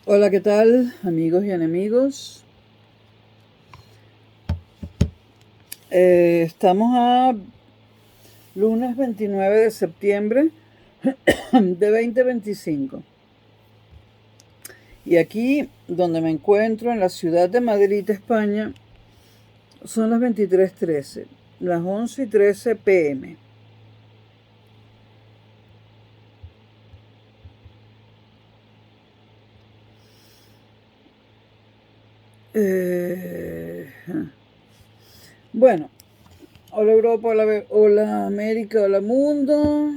Hola, ¿qué tal, amigos y enemigos? Estamos a lunes 29 de septiembre de 2025. Y aquí, donde me encuentro, en la ciudad de Madrid, España, son las 23:13, las 11:13 p.m. Eh, bueno, hola Europa, hola América, hola mundo.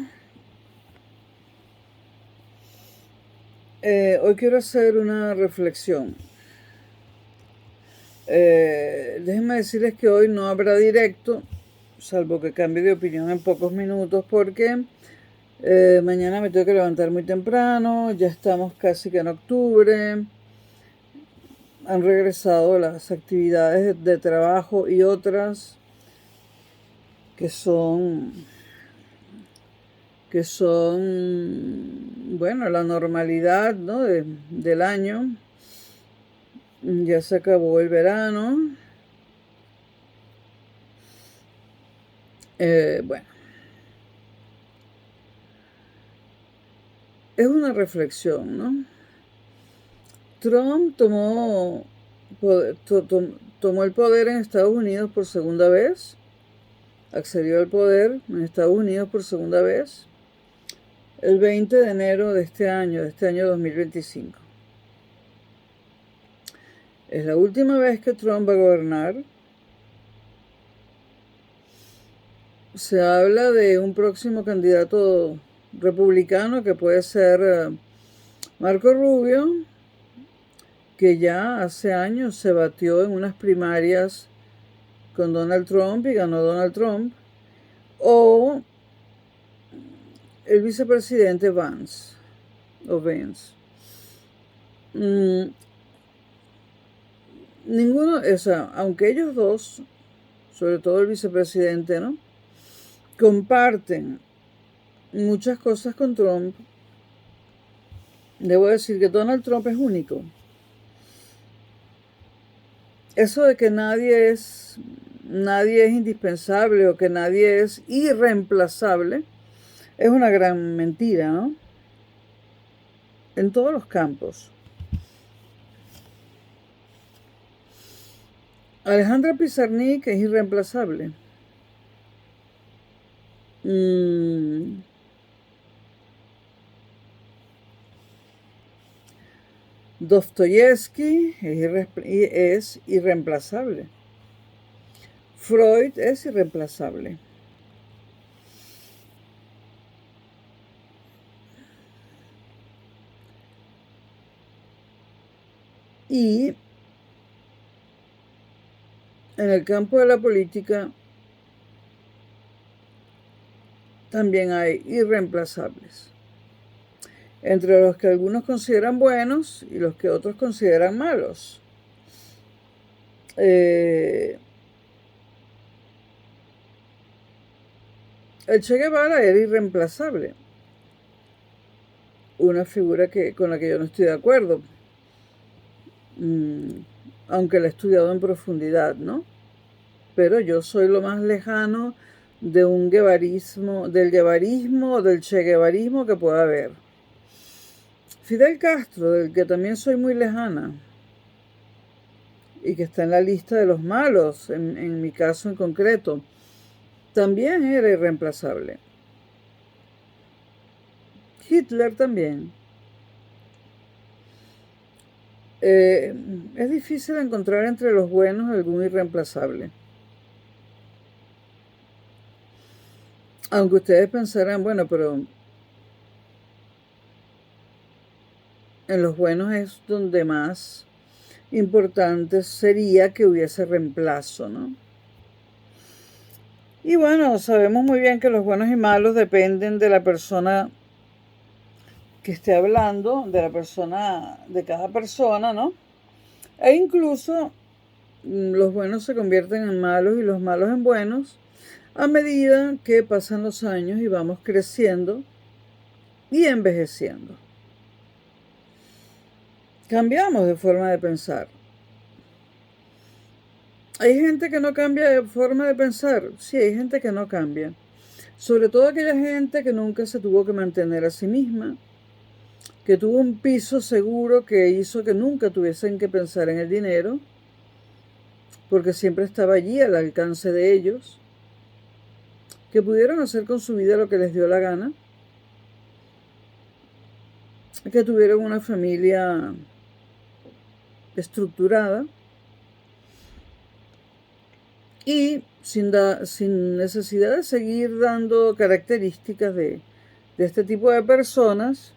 Hoy quiero hacer una reflexión. Déjenme decirles que hoy no habrá directo, salvo que cambie de opinión en pocos minutos, porque mañana me tengo que levantar muy temprano, ya estamos casi que en octubre, han regresado las actividades de trabajo y otras que son, bueno, la normalidad, ¿no? Del año. Ya se acabó el verano. Bueno, es una reflexión, ¿no? Trump tomó el poder en Estados Unidos por segunda vez, accedió al poder en Estados Unidos por segunda vez, el 20 de enero de este año 2025. Es la última vez que Trump va a gobernar. Se habla de un próximo candidato republicano que puede ser Marco Rubio, que ya hace años se batió en unas primarias con Donald Trump y ganó Donald Trump, o el vicepresidente Vance. Mm, ninguno, o sea, aunque ellos dos, sobre todo el vicepresidente, ¿no? Comparten muchas cosas con Trump. Debo decir que Donald Trump es único. Eso de que nadie es indispensable o que nadie es irreemplazable es una gran mentira, ¿no? En todos los campos. Alejandra Pizarnik es irreemplazable. Dostoyevsky es irreemplazable. Freud es irreemplazable. Y en el campo de la política también hay irreemplazables, entre los que algunos consideran buenos y los que otros consideran malos. El Che Guevara era irreemplazable, una figura con la que yo no estoy de acuerdo, aunque la he estudiado en profundidad, ¿no? Pero yo soy lo más lejano de un guevarismo, del guevarismo o del che guevarismo que pueda haber. Fidel Castro, del que también soy muy lejana y que está en la lista de los malos, en mi caso en concreto, también era irreemplazable. Hitler también. Es difícil encontrar entre los buenos algún irreemplazable. Aunque ustedes pensarán, bueno, pero en los buenos es donde más importante sería que hubiese reemplazo, ¿no? Y bueno, sabemos muy bien que los buenos y malos dependen de la persona que esté hablando, de la persona, de cada persona, ¿no? E incluso los buenos se convierten en malos y los malos en buenos a medida que pasan los años y vamos creciendo y envejeciendo. cambiamos de forma de pensar. ¿Hay gente que no cambia de forma de pensar? Sí, hay gente que no cambia. Sobre todo aquella gente que nunca se tuvo que mantener a sí misma, que tuvo un piso seguro que hizo que nunca tuviesen que pensar en el dinero, porque siempre estaba allí al alcance de ellos, que pudieron hacer con su vida lo que les dio la gana, que tuvieron una familia estructurada y sin necesidad de seguir dando características de este tipo de personas.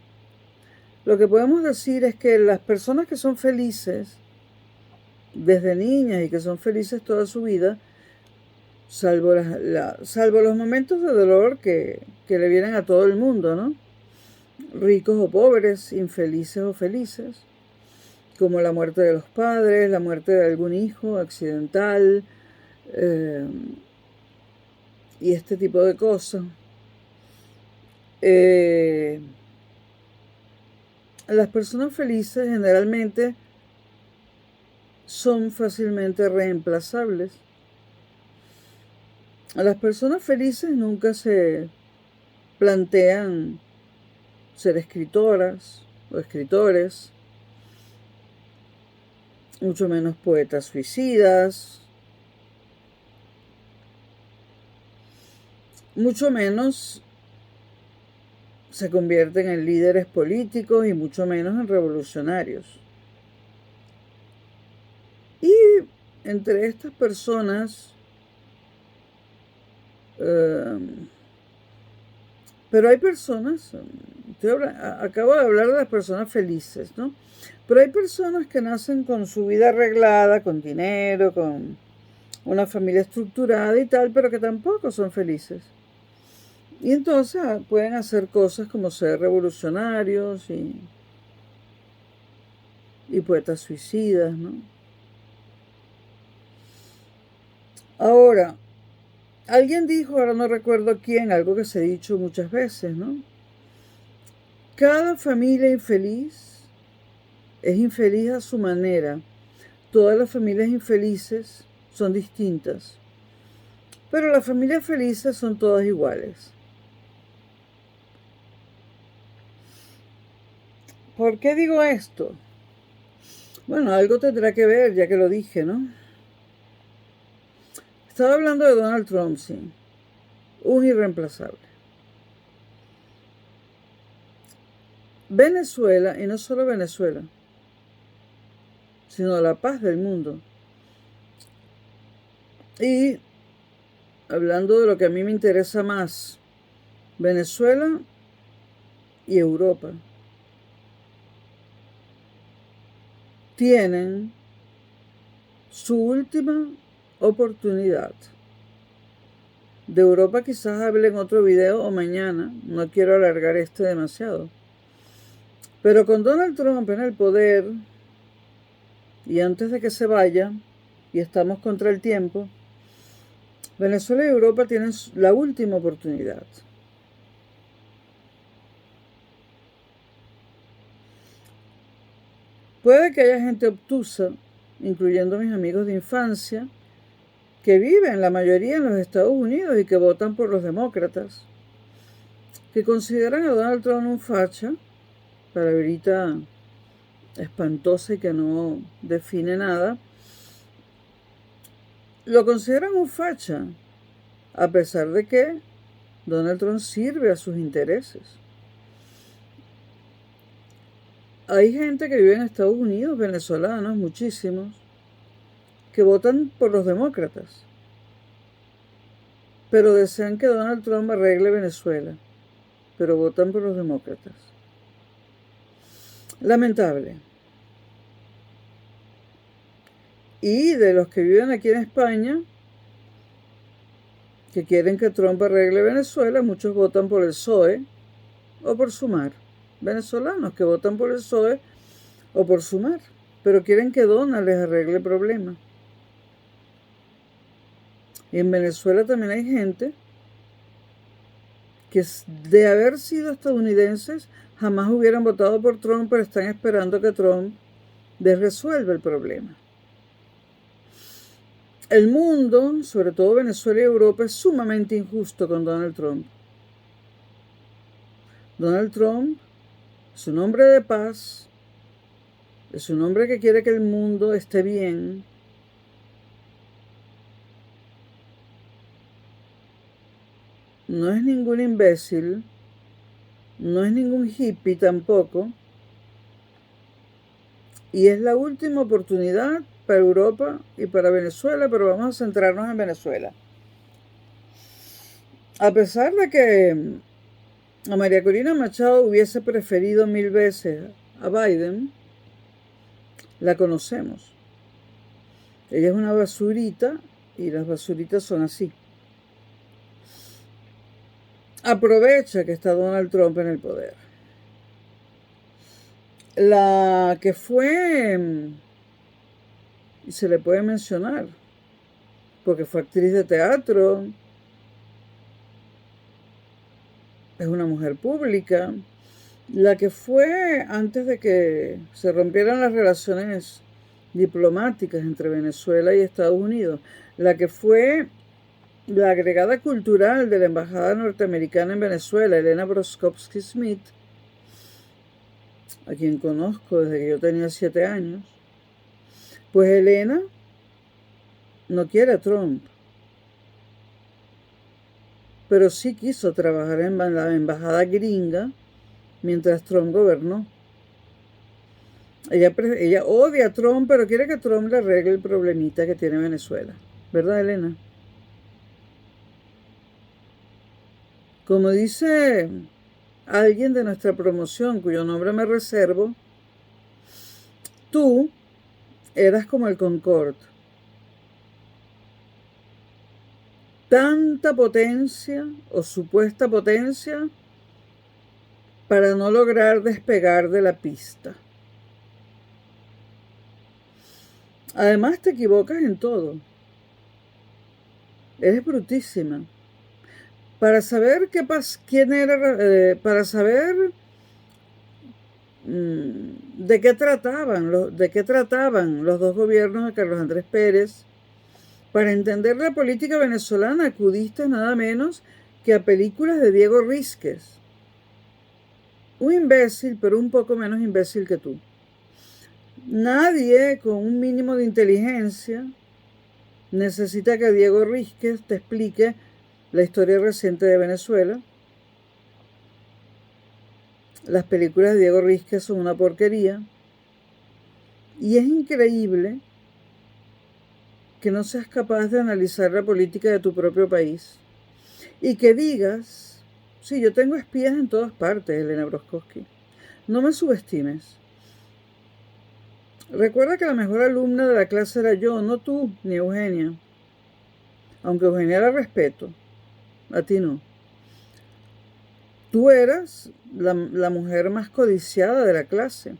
Lo que podemos decir es que las personas que son felices desde niñas y que son felices toda su vida, salvo los momentos de dolor que le vienen a todo el mundo, ¿no? Ricos o pobres, infelices o felices, como la muerte de los padres, la muerte de algún hijo accidental, y este tipo de cosas. Las personas felices generalmente son fácilmente reemplazables. A las personas felices nunca se plantean ser escritoras o escritores, mucho menos poetas suicidas, mucho menos se convierten en líderes políticos y mucho menos en revolucionarios. Y entre estas personas, pero hay personas, acabo de hablar de las personas felices, ¿no? Pero hay personas que nacen con su vida arreglada, con dinero, con una familia estructurada y tal, pero que tampoco son felices. Y entonces pueden hacer cosas como ser revolucionarios y poetas suicidas, ¿no? Ahora, alguien dijo, ahora no recuerdo quién, algo que se ha dicho muchas veces, ¿no? Cada familia infeliz es infeliz a su manera. Todas las familias infelices son distintas, pero las familias felices son todas iguales. ¿Por qué digo esto? Bueno, algo tendrá que ver, ya que lo dije, ¿no? Estaba hablando de Donald Trump, sí. Un irreemplazable. Venezuela, y no solo Venezuela, sino la paz del mundo. Y hablando de lo que a mí me interesa más, Venezuela y Europa tienen su última oportunidad. De Europa quizás hable en otro video o mañana, no quiero alargar este demasiado. Pero con Donald Trump en el poder, y antes de que se vaya, y estamos contra el tiempo, Venezuela y Europa tienen la última oportunidad. Puede que haya gente obtusa, incluyendo mis amigos de infancia, que viven la mayoría en los Estados Unidos y que votan por los demócratas, que consideran a Donald Trump un facha, palabrita espantosa y que no define nada, lo consideran un facha, a pesar de que Donald Trump sirve a sus intereses. Hay gente que vive en Estados Unidos, venezolanos, muchísimos, que votan por los demócratas, pero desean que Donald Trump arregle Venezuela, pero votan por los demócratas. Lamentable. Y de los que viven aquí en España, que quieren que Trump arregle Venezuela, muchos votan por el PSOE o por Sumar. Venezolanos que votan por el PSOE o por Sumar, pero quieren que Donald les arregle el problema. Y en Venezuela también hay gente que de haber sido estadounidenses jamás hubieran votado por Trump, pero están esperando que Trump resuelve el problema. El mundo, sobre todo Venezuela y Europa, es sumamente injusto con Donald Trump. Donald Trump es un hombre de paz, es un hombre que quiere que el mundo esté bien. No es ningún imbécil, no es ningún hippie tampoco. Y es la última oportunidad para Europa y para Venezuela, pero vamos a centrarnos en Venezuela. A pesar de que a María Corina Machado hubiese preferido 1000 veces a Biden, la conocemos. Ella es una basurita y las basuritas son así. Aprovecha que está Donald Trump en el poder. La que fue, y se le puede mencionar, porque fue actriz de teatro, es una mujer pública, la que fue antes de que se rompieran las relaciones diplomáticas entre Venezuela y Estados Unidos, la que fue la agregada cultural de la Embajada Norteamericana en Venezuela, Elena Broskowski Smith, a quien conozco desde que yo tenía 7 años, pues Elena no quiere a Trump, pero sí quiso trabajar en la embajada gringa mientras Trump gobernó. Ella odia a Trump, pero quiere que Trump le arregle el problemita que tiene Venezuela. ¿Verdad, Elena? Como dice alguien de nuestra promoción, cuyo nombre me reservo, tú eras como el Concorde. Tanta potencia o supuesta potencia para no lograr despegar de la pista. Además te equivocas en todo. Eres brutísima. Para saber quién era, para saber de qué trataban los dos gobiernos de Carlos Andrés Pérez, para entender la política venezolana acudiste nada menos que a películas de Diego Rísquez. Un imbécil, pero un poco menos imbécil que tú. Nadie con un mínimo de inteligencia necesita que Diego Rísquez te explique la historia reciente de Venezuela. Las películas de Diego Rísquez son una porquería. Y es increíble que no seas capaz de analizar la política de tu propio país. Y que digas, sí, yo tengo espías en todas partes, Elena Broskowski. No me subestimes. Recuerda que la mejor alumna de la clase era yo, no tú, ni Eugenia. Aunque Eugenia la respeto, a ti no. Tú eras la mujer más codiciada de la clase.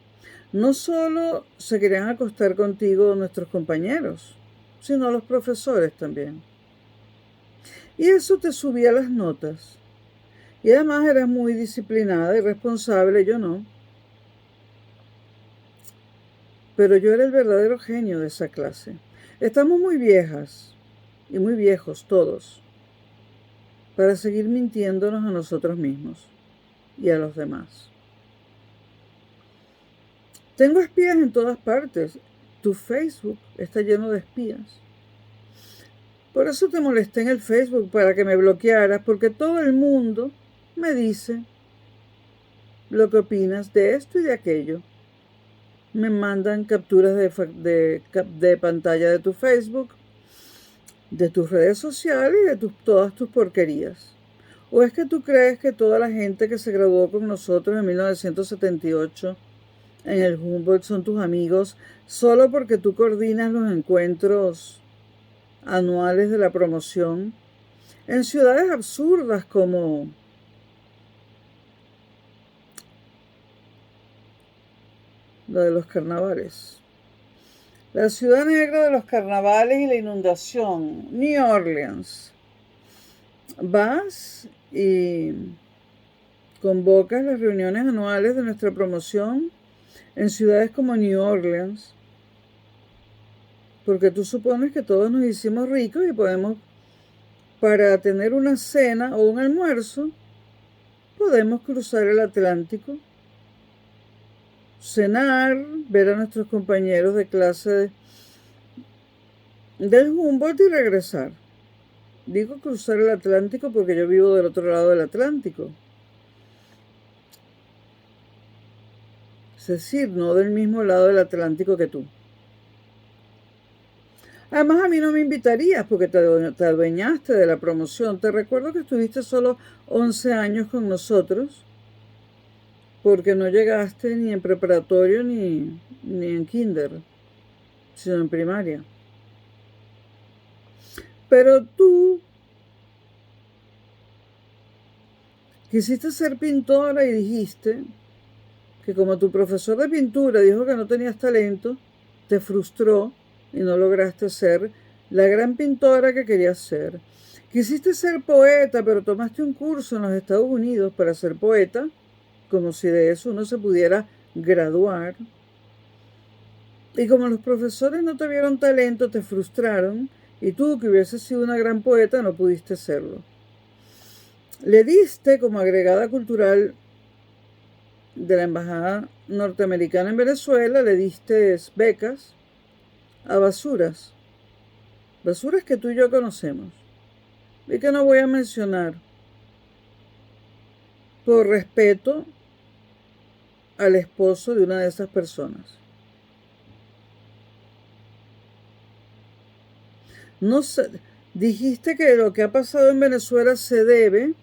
No solo se querían acostar contigo nuestros compañeros, sino los profesores también. Y eso te subía las notas. Y además eras muy disciplinada y responsable, yo no. Pero yo era el verdadero genio de esa clase. Estamos muy viejas y muy viejos todos para seguir mintiéndonos a nosotros mismos y a los demás. Tengo espías en todas partes. Tu Facebook está lleno de espías. Por eso te molesté en el Facebook, para que me bloquearas, porque todo el mundo me dice lo que opinas de esto y de aquello. Me mandan capturas de pantalla de tu Facebook, de tus redes sociales y de todas tus porquerías. ¿O es que tú crees que toda la gente que se graduó con nosotros en 1978 en el Humboldt son tus amigos solo porque tú coordinas los encuentros anuales de la promoción en ciudades absurdas como la de los carnavales? La ciudad negra de los carnavales y la inundación, New Orleans. Vas y convocas las reuniones anuales de nuestra promoción en ciudades como New Orleans, porque tú supones que todos nos hicimos ricos y podemos, para tener una cena o un almuerzo, podemos cruzar el Atlántico, cenar, ver a nuestros compañeros de clase del Humboldt y regresar. Digo cruzar el Atlántico porque yo vivo del otro lado del Atlántico. Es decir, no del mismo lado del Atlántico que tú. Además, a mí no me invitarías porque te adueñaste de la promoción. Te recuerdo que estuviste solo 11 años con nosotros porque no llegaste ni en preparatorio ni en kinder, sino en primaria. Pero tú quisiste ser pintora y dijiste que como tu profesor de pintura dijo que no tenías talento, te frustró y no lograste ser la gran pintora que querías ser. Quisiste ser poeta, pero tomaste un curso en los Estados Unidos para ser poeta, como si de eso uno se pudiera graduar. Y como los profesores no te vieron talento, te frustraron, y tú, que hubieses sido una gran poeta, no pudiste serlo. Le diste como agregada cultural de la Embajada Norteamericana en Venezuela, le diste becas a basuras que tú y yo conocemos, y que no voy a mencionar por respeto al esposo de una de esas personas. No sé, dijiste que lo que ha pasado en Venezuela se debe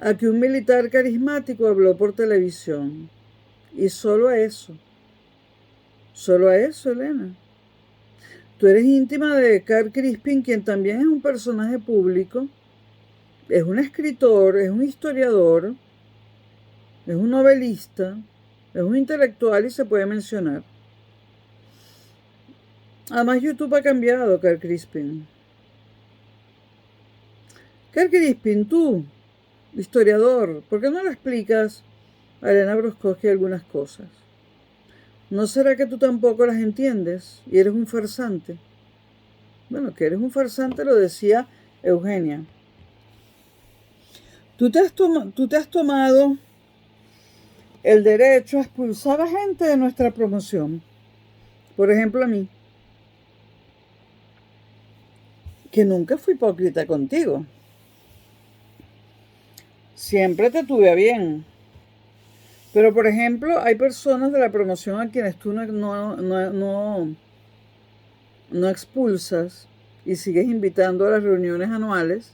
a que un militar carismático habló por televisión. Y solo a eso. Solo a eso, Elena. Tú eres íntima de Carl Crispin, quien también es un personaje público, es un escritor, es un historiador, es un novelista, es un intelectual y se puede mencionar. Además, YouTube ha cambiado, Carl Crispin. Carl Crispin, tú, historiador, ¿por qué no le explicas a Elena Broskowski algunas cosas? ¿No será que tú tampoco las entiendes y eres un farsante? Bueno, que eres un farsante lo decía Eugenia. Tú te has tomado el derecho a expulsar a gente de nuestra promoción. Por ejemplo, a mí, que nunca fui hipócrita contigo. Siempre te tuve a bien. Pero, por ejemplo, hay personas de la promoción a quienes tú no expulsas y sigues invitando a las reuniones anuales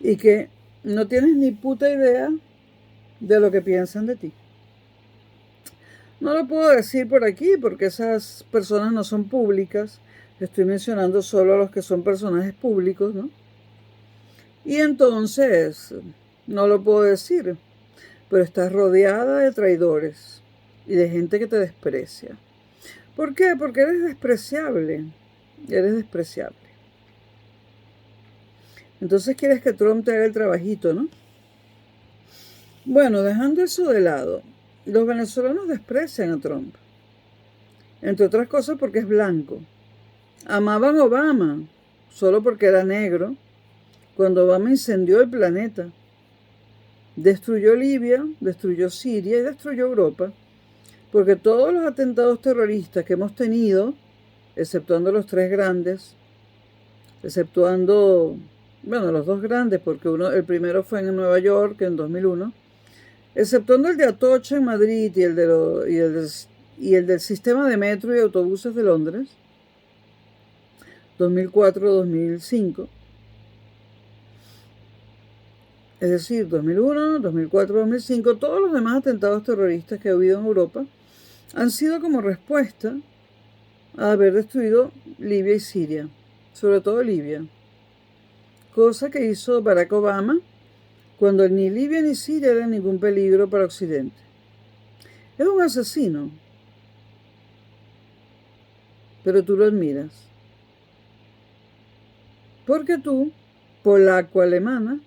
y que no tienes ni puta idea de lo que piensan de ti. No lo puedo decir por aquí porque esas personas no son públicas. Estoy mencionando solo a los que son personajes públicos, ¿no? Y entonces, no lo puedo decir, pero estás rodeada de traidores y de gente que te desprecia. ¿Por qué? Porque eres despreciable. Eres despreciable. Entonces quieres que Trump te haga el trabajito, ¿no? Bueno, dejando eso de lado, los venezolanos desprecian a Trump. Entre otras cosas porque es blanco. Amaban a Obama solo porque era negro. Cuando Obama incendió el planeta, destruyó Libia, destruyó Siria y destruyó Europa. Porque todos los atentados terroristas que hemos tenido, exceptuando los tres grandes, exceptuando, bueno, los dos grandes, porque el primero fue en Nueva York en 2001, exceptuando el de Atocha en Madrid y el del sistema de metro y autobuses de Londres, 2004-2005, es decir, 2001, 2004, 2005, todos los demás atentados terroristas que ha habido en Europa han sido como respuesta a haber destruido Libia y Siria, sobre todo Libia, cosa que hizo Barack Obama cuando ni Libia ni Siria eran ningún peligro para Occidente. Es un asesino, pero tú lo admiras. Porque tú, polaco-alemana,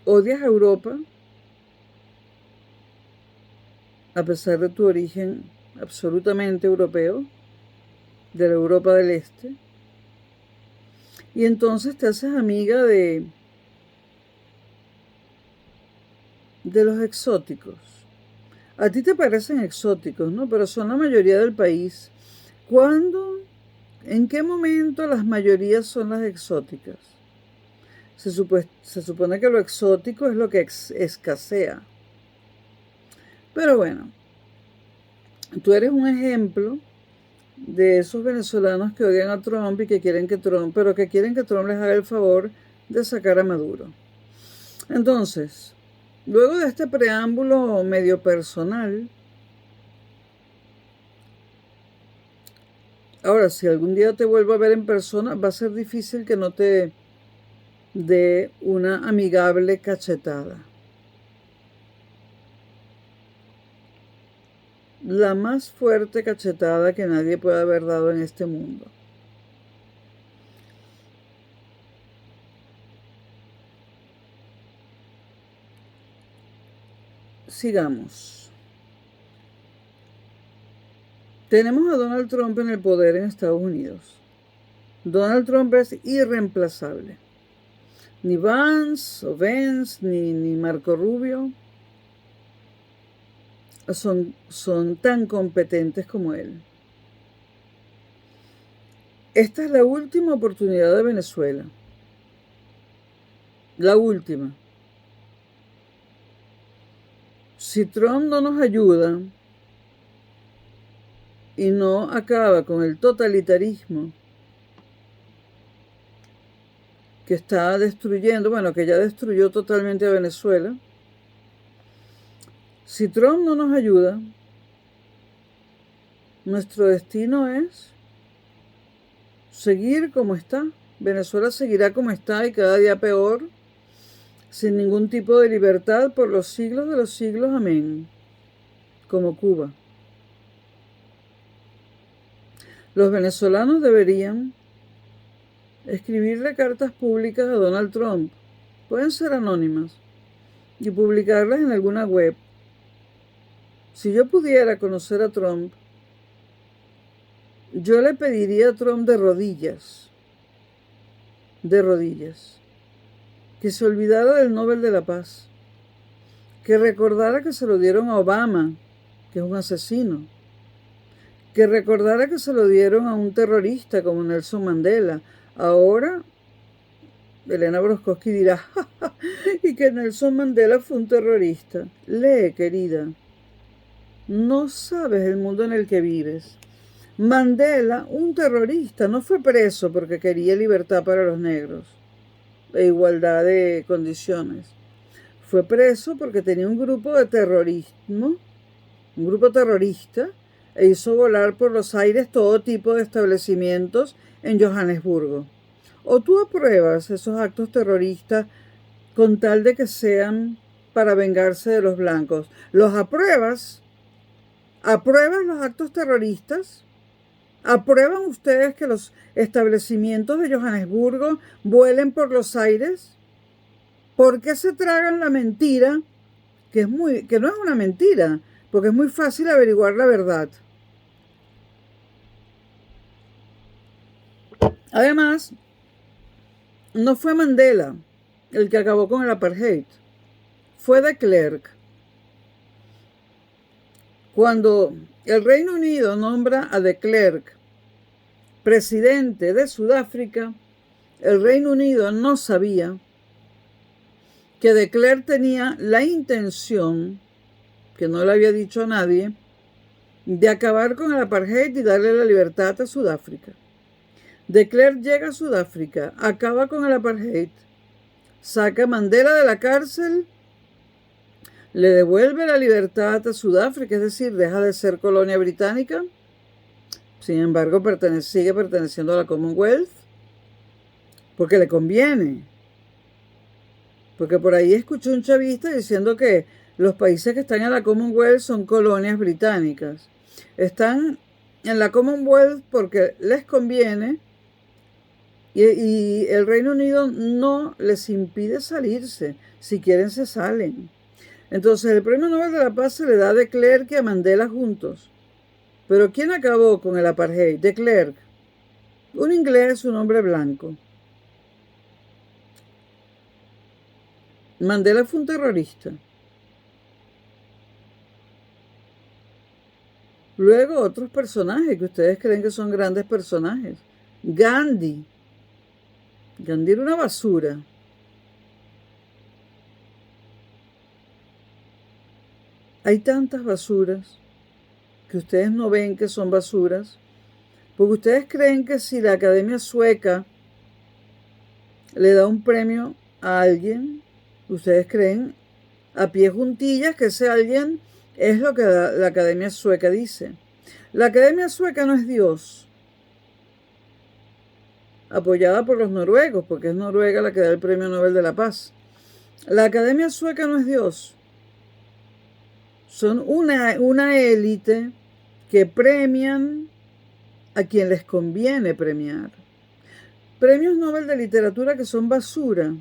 odias a Europa a pesar de tu origen absolutamente europeo, de la Europa del Este, y entonces te haces amiga de los exóticos. A ti te parecen exóticos, ¿no? Pero son la mayoría del país. ¿Cuándo? ¿En qué momento las mayorías son las exóticas? Se supone que lo exótico es lo que escasea. Pero bueno, tú eres un ejemplo de esos venezolanos que odian a Trump y que quieren que Trump, pero que quieren que Trump les haga el favor de sacar a Maduro. Entonces, luego de este preámbulo medio personal, ahora, si algún día te vuelvo a ver en persona, va a ser difícil que no te dé una amigable cachetada. La más fuerte cachetada que nadie puede haber dado en este mundo. Sigamos. Tenemos a Donald Trump en el poder en Estados Unidos. Donald Trump es irreemplazable. Ni Vance o Vance, ni Marco Rubio son tan competentes como él. Esta es la última oportunidad de Venezuela. La última. Si Trump no nos ayuda y no acaba con el totalitarismo que está destruyendo, bueno, que ya destruyó totalmente a Venezuela, si Trump no nos ayuda, nuestro destino es seguir como está. Venezuela seguirá como está y cada día peor, sin ningún tipo de libertad por los siglos de los siglos, amén, como Cuba. Los venezolanos deberían escribirle cartas públicas a Donald Trump, pueden ser anónimas, y publicarlas en alguna web. Si yo pudiera conocer a Trump, yo le pediría a Trump de rodillas, que se olvidara del Nobel de la Paz, que recordara que se lo dieron a Obama, que es un asesino, que recordara que se lo dieron a un terrorista como Nelson Mandela. Ahora, Elena Broskowski dirá, ¡ja, ja! Y que Nelson Mandela fue un terrorista. Lee, querida. No sabes el mundo en el que vives. Mandela, un terrorista, no fue preso porque quería libertad para los negros e igualdad de condiciones. Fue preso porque tenía un grupo de terrorismo, un grupo terrorista, e hizo volar por los aires todo tipo de establecimientos en Johannesburgo. ¿O tú apruebas esos actos terroristas con tal de que sean para vengarse de los blancos? ¿Los apruebas? ¿Aprueban los actos terroristas? ¿Aprueban ustedes que los establecimientos de Johannesburgo vuelen por los aires? ¿Por qué se tragan la mentira? Que no es una mentira, porque es muy fácil averiguar la verdad. Además, no fue Mandela el que acabó con el apartheid, fue de Klerk. Cuando el Reino Unido nombra a de Klerk presidente de Sudáfrica, el Reino Unido no sabía que de Klerk tenía la intención, que no le había dicho a nadie, de acabar con el apartheid y darle la libertad a Sudáfrica. De Klerk llega a Sudáfrica, acaba con el apartheid, saca a Mandela de la cárcel, le devuelve la libertad a Sudáfrica, es decir, deja de ser colonia británica. Sin embargo, sigue perteneciendo a la Commonwealth porque le conviene. Porque por ahí escuché un chavista diciendo que los países que están en la Commonwealth son colonias británicas. Están en la Commonwealth porque les conviene y el Reino Unido no les impide salirse. Si quieren, se salen. Entonces el Premio Nobel de la Paz se le da a de Klerk y a Mandela juntos. Pero ¿quién acabó con el apartheid? De Klerk, un inglés, un hombre blanco. Mandela fue un terrorista. Luego otros personajes que ustedes creen que son grandes personajes. Gandhi. Gandhi era una basura. Hay tantas basuras que ustedes no ven que son basuras, porque ustedes creen que si la Academia Sueca le da un premio a alguien, ustedes creen a pie juntillas que ese alguien es lo que la Academia Sueca dice. La Academia Sueca no es Dios, apoyada por los noruegos, porque es Noruega la que da el Premio Nobel de la Paz. La Academia Sueca no es Dios. Son una élite que premian a quien les conviene premiar. Premios Nobel de Literatura que son basura.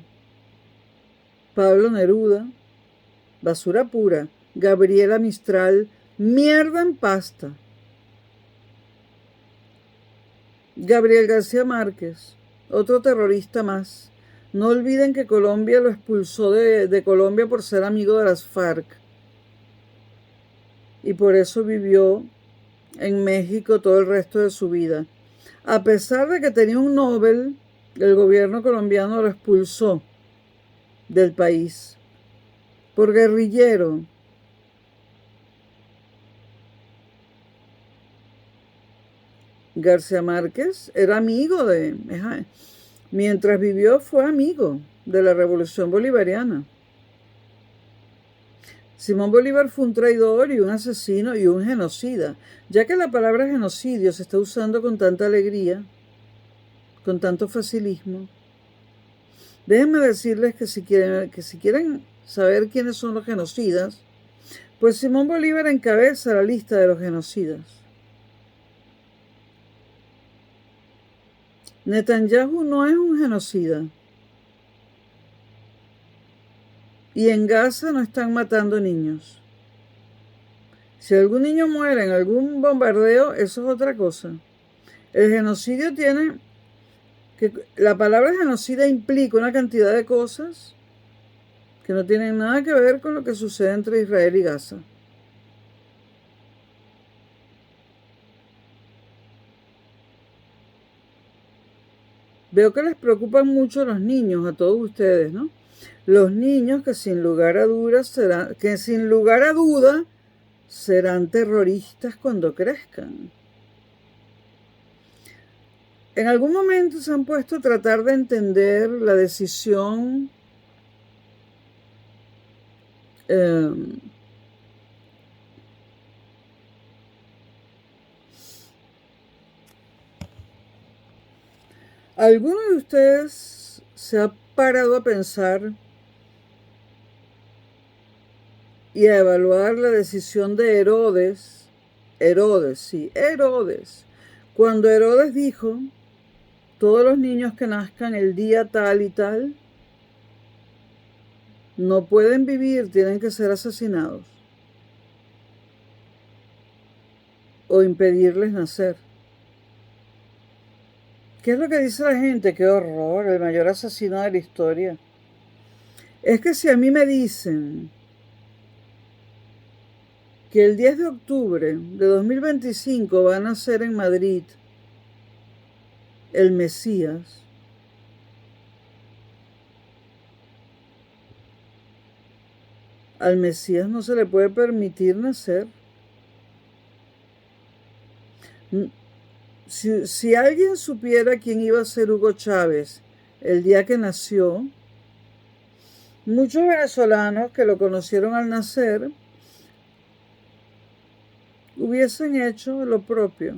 Pablo Neruda, basura pura. Gabriela Mistral, mierda en pasta. Gabriel García Márquez, otro terrorista más. No olviden que Colombia lo expulsó de Colombia por ser amigo de las FARC. Y por eso vivió en México todo el resto de su vida. A pesar de que tenía un Nobel, el gobierno colombiano lo expulsó del país por guerrillero. García Márquez era amigo mientras vivió fue amigo de la Revolución Bolivariana. Simón Bolívar fue un traidor y un asesino y un genocida, ya que la palabra genocidio se está usando con tanta alegría, con tanto facilismo. Déjenme decirles que si quieren saber quiénes son los genocidas, pues Simón Bolívar encabeza la lista de los genocidas. Netanyahu no es un genocida. Y en Gaza no están matando niños. Si algún niño muere en algún bombardeo, eso es otra cosa. El genocidio la palabra genocida implica una cantidad de cosas que no tienen nada que ver con lo que sucede entre Israel y Gaza. Veo que les preocupan mucho los niños, a todos ustedes, ¿no? Los niños que sin lugar a duda serán terroristas cuando crezcan. En algún momento se han puesto a tratar de entender la decisión ¿alguno de ustedes se ha parado a pensar y a evaluar la decisión de Herodes? Herodes. Cuando Herodes dijo, todos los niños que nazcan el día tal y tal, no pueden vivir, tienen que ser asesinados o impedirles nacer. ¿Qué es lo que dice la gente? ¡Qué horror! El mayor asesino de la historia. Es que si a mí me dicen que el 10 de octubre de 2025 va a nacer en Madrid el Mesías, al Mesías no se le puede permitir nacer. Si alguien supiera quién iba a ser Hugo Chávez el día que nació, muchos venezolanos que lo conocieron al nacer hubiesen hecho lo propio.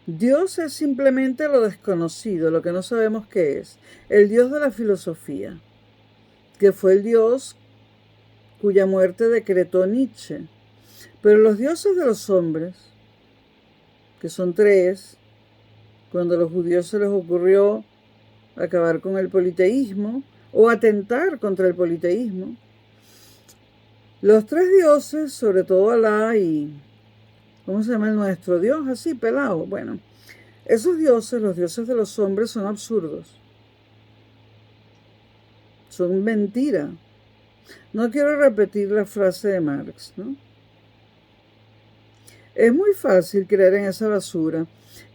Dios es simplemente lo desconocido, lo que no sabemos qué es. El Dios de la filosofía, que fue el Dios cuya muerte decretó Nietzsche. Pero los dioses de los hombres, que son tres, cuando a los judíos se les ocurrió acabar con el politeísmo o atentar contra el politeísmo. Los tres dioses, sobre todo Alá y, ¿cómo se llama el nuestro Dios? Así, pelado. Bueno, esos dioses, los dioses de los hombres, son absurdos. Son mentira. No quiero repetir la frase de Marx, ¿no? Es muy fácil creer en esa basura,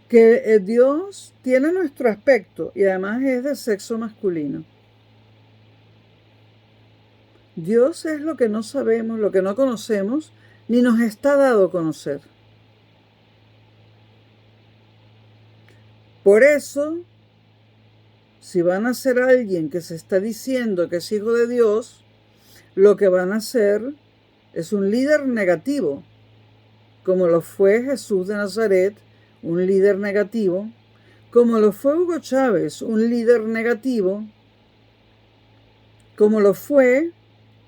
que Dios tiene nuestro aspecto y además es de sexo masculino. Dios es lo que no sabemos, lo que no conocemos, ni nos está dado a conocer. Por eso, si van a ser alguien que se está diciendo que es hijo de Dios, lo que van a ser es un líder negativo, como lo fue Jesús de Nazaret, un líder negativo, como lo fue Hugo Chávez, un líder negativo, como lo fue,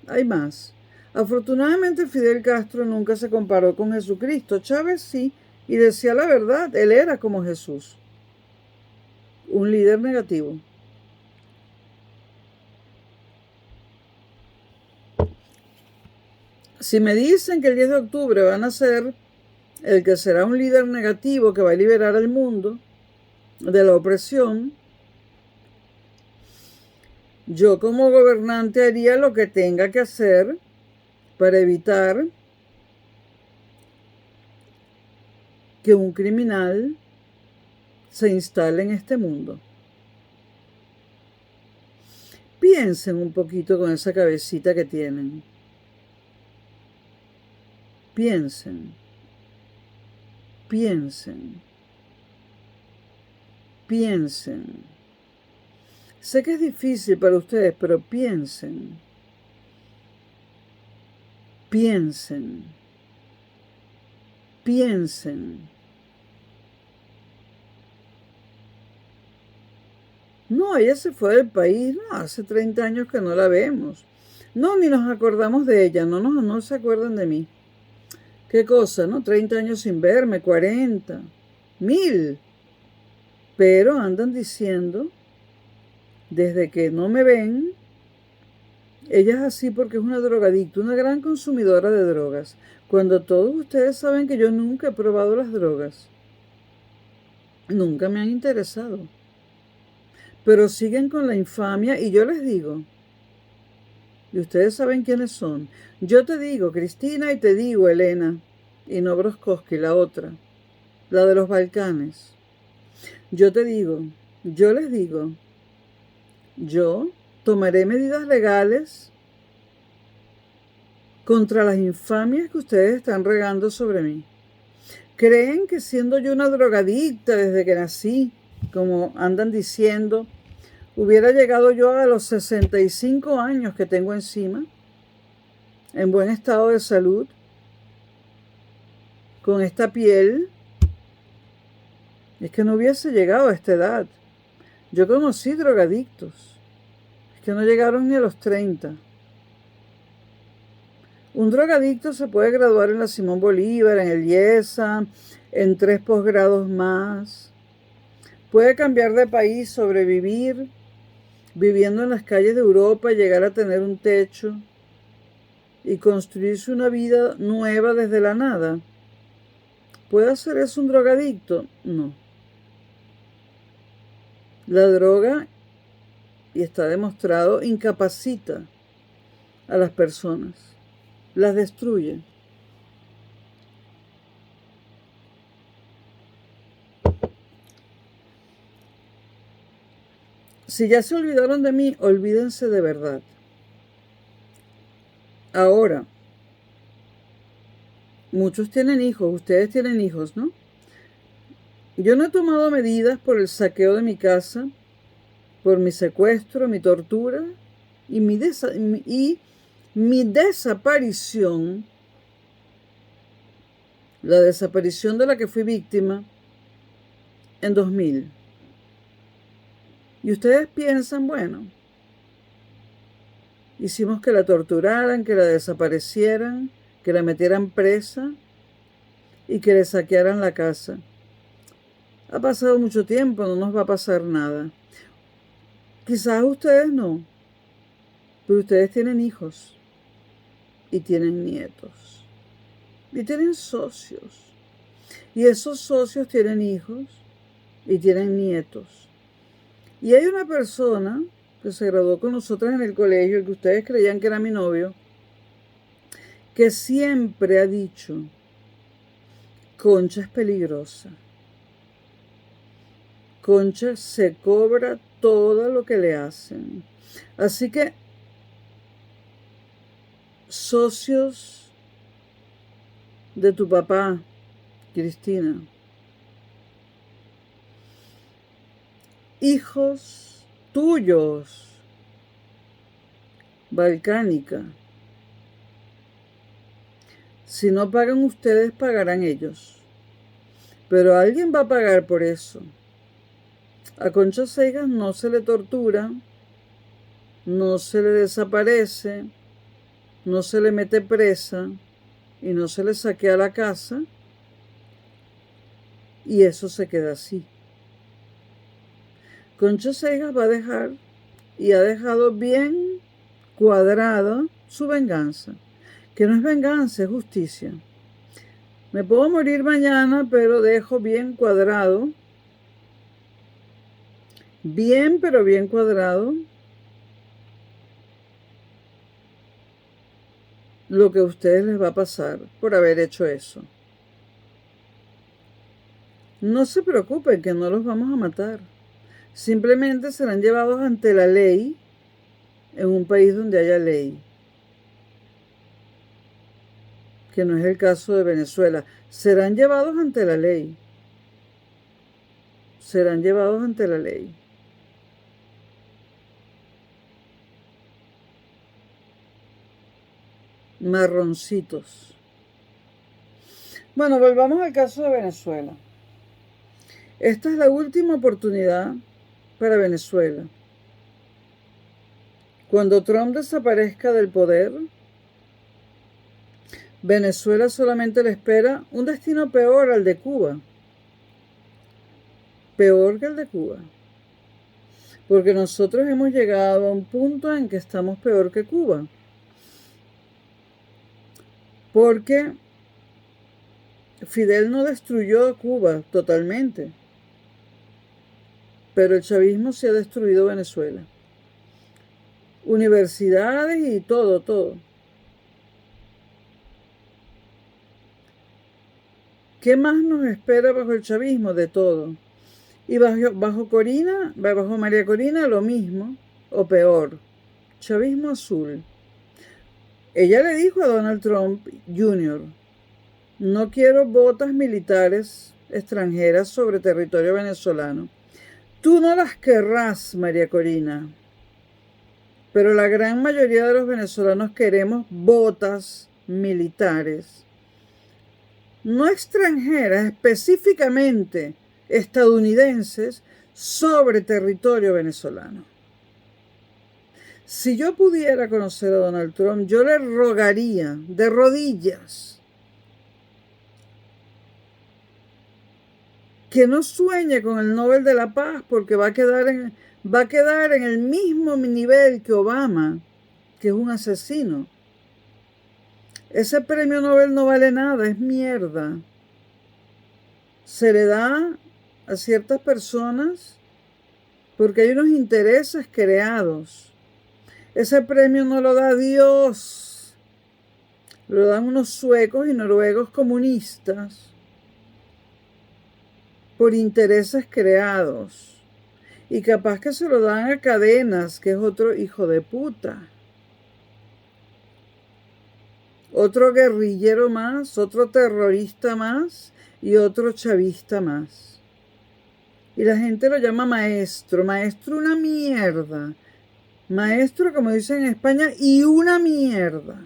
hay más. Afortunadamente Fidel Castro nunca se comparó con Jesucristo, Chávez sí, y decía la verdad, él era como Jesús, un líder negativo. Si me dicen que el 10 de octubre van a ser el que será un líder negativo que va a liberar al mundo de la opresión, yo como gobernante haría lo que tenga que hacer para evitar que un criminal se instale en este mundo. Piensen un poquito con esa cabecita que tienen. Piensen. Piensen. Piensen. Sé que es difícil para ustedes, pero piensen. Piensen. Piensen. No, ella se fue del país, no, hace 30 años que no la vemos. No, ni nos acordamos de ella, no se acuerdan de mí. ¿Qué cosa, no? 30 años sin verme, 40, 1000. Pero andan diciendo, desde que no me ven, ella es así porque es una drogadicta, una gran consumidora de drogas. Cuando todos ustedes saben que yo nunca he probado las drogas. Nunca me han interesado. Pero siguen con la infamia y yo les digo, y ustedes saben quiénes son. Yo te digo, Cristina, y te digo, Elena, y no Broskowski, la otra, la de los Balcanes. Yo te digo, yo les digo, yo tomaré medidas legales contra las infamias que ustedes están regando sobre mí. ¿Creen que siendo yo una drogadicta desde que nací, como andan diciendo, hubiera llegado yo a los 65 años que tengo encima, en buen estado de salud, con esta piel? Es que no hubiese llegado a esta edad. Yo conocí drogadictos, es que no llegaron ni a los 30. Un drogadicto se puede graduar en la Simón Bolívar, en el IESA, en 3 posgrados más. Puede cambiar de país, sobrevivir, viviendo en las calles de Europa, llegar a tener un techo y construirse una vida nueva desde la nada. ¿Puede hacer eso un drogadicto? No. La droga, y está demostrado, incapacita a las personas, las destruye. Si ya se olvidaron de mí, olvídense de verdad. Ahora, muchos tienen hijos, ustedes tienen hijos, ¿no? Yo no he tomado medidas por el saqueo de mi casa, por mi secuestro, mi tortura y mi desaparición, la desaparición de la que fui víctima en 2000. Y ustedes piensan, bueno, hicimos que la torturaran, que la desaparecieran, que la metieran presa y que le saquearan la casa. Ha pasado mucho tiempo, no nos va a pasar nada. Quizás ustedes no, pero ustedes tienen hijos y tienen nietos y tienen socios. Y esos socios tienen hijos y tienen nietos. Y hay una persona que se graduó con nosotros en el colegio, que ustedes creían que era mi novio, que siempre ha dicho, Concha es peligrosa. Concha se cobra todo lo que le hacen. Así que, socios de tu papá, Cristina, hijos tuyos, Balcánica, si no pagan ustedes, pagarán ellos. Pero alguien va a pagar por eso. A Concha Seigas no se le tortura, no se le desaparece, no se le mete presa y no se le saquea la casa, y eso se queda así. Concha Seigas va a dejar y ha dejado bien cuadrada su venganza, que no es venganza, es justicia. Me puedo morir mañana, pero dejo bien cuadrado, bien pero bien cuadrado, lo que a ustedes les va a pasar por haber hecho eso. No se preocupen que no los vamos a matar. Simplemente serán llevados ante la ley en un país donde haya ley, que no es el caso de Venezuela. Serán llevados ante la ley. Serán llevados ante la ley. Marroncitos. Bueno, volvamos al caso de Venezuela. Esta es la última oportunidad para Venezuela. Cuando Trump desaparezca del poder, Venezuela solamente le espera un destino peor al de Cuba. Peor que el de Cuba. Porque nosotros hemos llegado a un punto en que estamos peor que Cuba. Porque Fidel no destruyó Cuba totalmente, pero el chavismo se ha destruido Venezuela. Universidades y todo. ¿Qué más nos espera bajo el chavismo? De todo. Y bajo María Corina, lo mismo, o peor. Chavismo azul. Ella le dijo a Donald Trump Jr., no quiero botas militares extranjeras sobre territorio venezolano. Tú no las querrás, María Corina, pero la gran mayoría de los venezolanos queremos botas militares, no extranjeras, específicamente estadounidenses, sobre territorio venezolano. Si yo pudiera conocer a Donald Trump, yo le rogaría de rodillas que no sueñe con el Nobel de la Paz, porque va a quedar en el mismo nivel que Obama, que es un asesino. Ese premio Nobel no vale nada, es mierda. Se le da a ciertas personas porque hay unos intereses creados. Ese premio no lo da Dios, lo dan unos suecos y noruegos comunistas por intereses creados. Y capaz que se lo dan a Cadenas, que es otro hijo de puta. Otro guerrillero más, otro terrorista más y otro chavista más. Y la gente lo llama maestro. Maestro una mierda. Maestro, como dicen en España, y una mierda.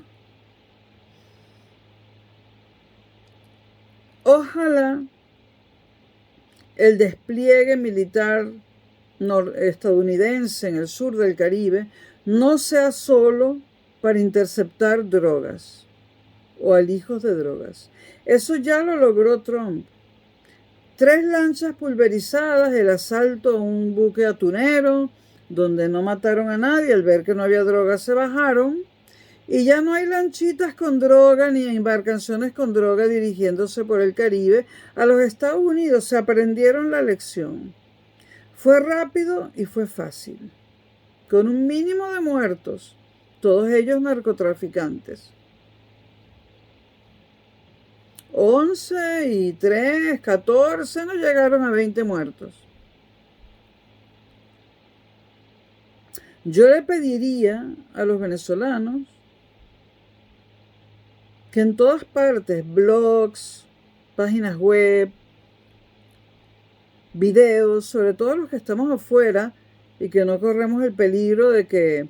Ojalá el despliegue militar estadounidense en el sur del Caribe no sea solo para interceptar drogas o alijos de drogas. Eso ya lo logró Trump. 3 lanchas pulverizadas, el asalto a un buque atunero, donde no mataron a nadie. Al ver que no había droga se bajaron y ya no hay lanchitas con droga ni embarcaciones con droga dirigiéndose por el Caribe a los Estados Unidos. Se aprendieron la lección. Fue rápido y fue fácil, con un mínimo de muertos, todos ellos narcotraficantes. 11 y 3, 14, no llegaron a 20 muertos. Yo le pediría a los venezolanos que en todas partes, blogs, páginas web, videos, sobre todo los que estamos afuera y que no corremos el peligro de que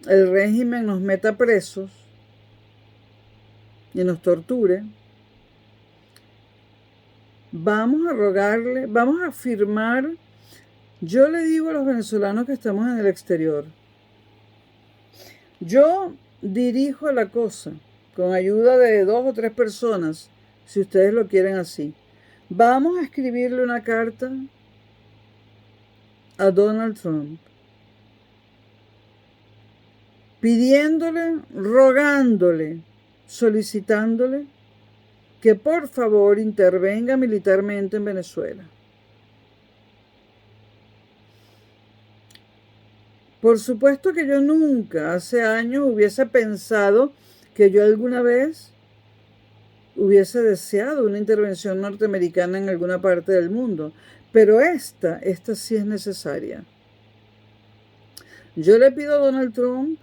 el régimen nos meta presos y nos torture, vamos a rogarle, vamos a afirmar. Yo le digo a los venezolanos que estamos en el exterior, yo dirijo la cosa con ayuda de 2 o 3 personas, si ustedes lo quieren así. Vamos a escribirle una carta a Donald Trump, pidiéndole, rogándole, solicitándole que por favor intervenga militarmente en Venezuela. Por supuesto que yo nunca, hace años, hubiese pensado que yo alguna vez hubiese deseado una intervención norteamericana en alguna parte del mundo, pero esta sí es necesaria. Yo le pido a Donald Trump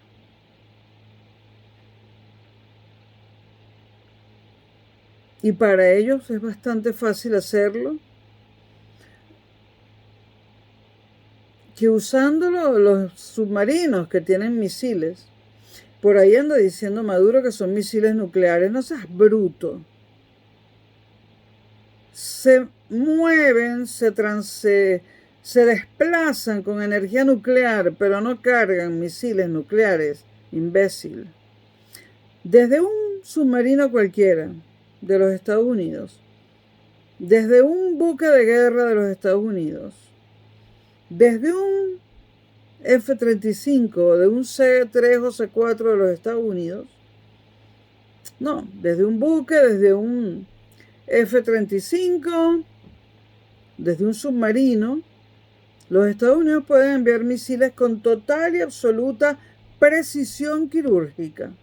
y para ellos es bastante fácil hacerlo, que usando los submarinos que tienen misiles, por ahí anda diciendo Maduro que son misiles nucleares, no seas bruto. Se mueven, se desplazan con energía nuclear, pero no cargan misiles nucleares, imbécil. Desde un submarino cualquiera de los Estados Unidos, desde un buque de guerra de los Estados Unidos, desde un F-35 o de un C-3 o C-4 de los Estados Unidos, no, desde un buque, desde un F-35, desde un submarino, los Estados Unidos pueden enviar misiles con total y absoluta precisión quirúrgica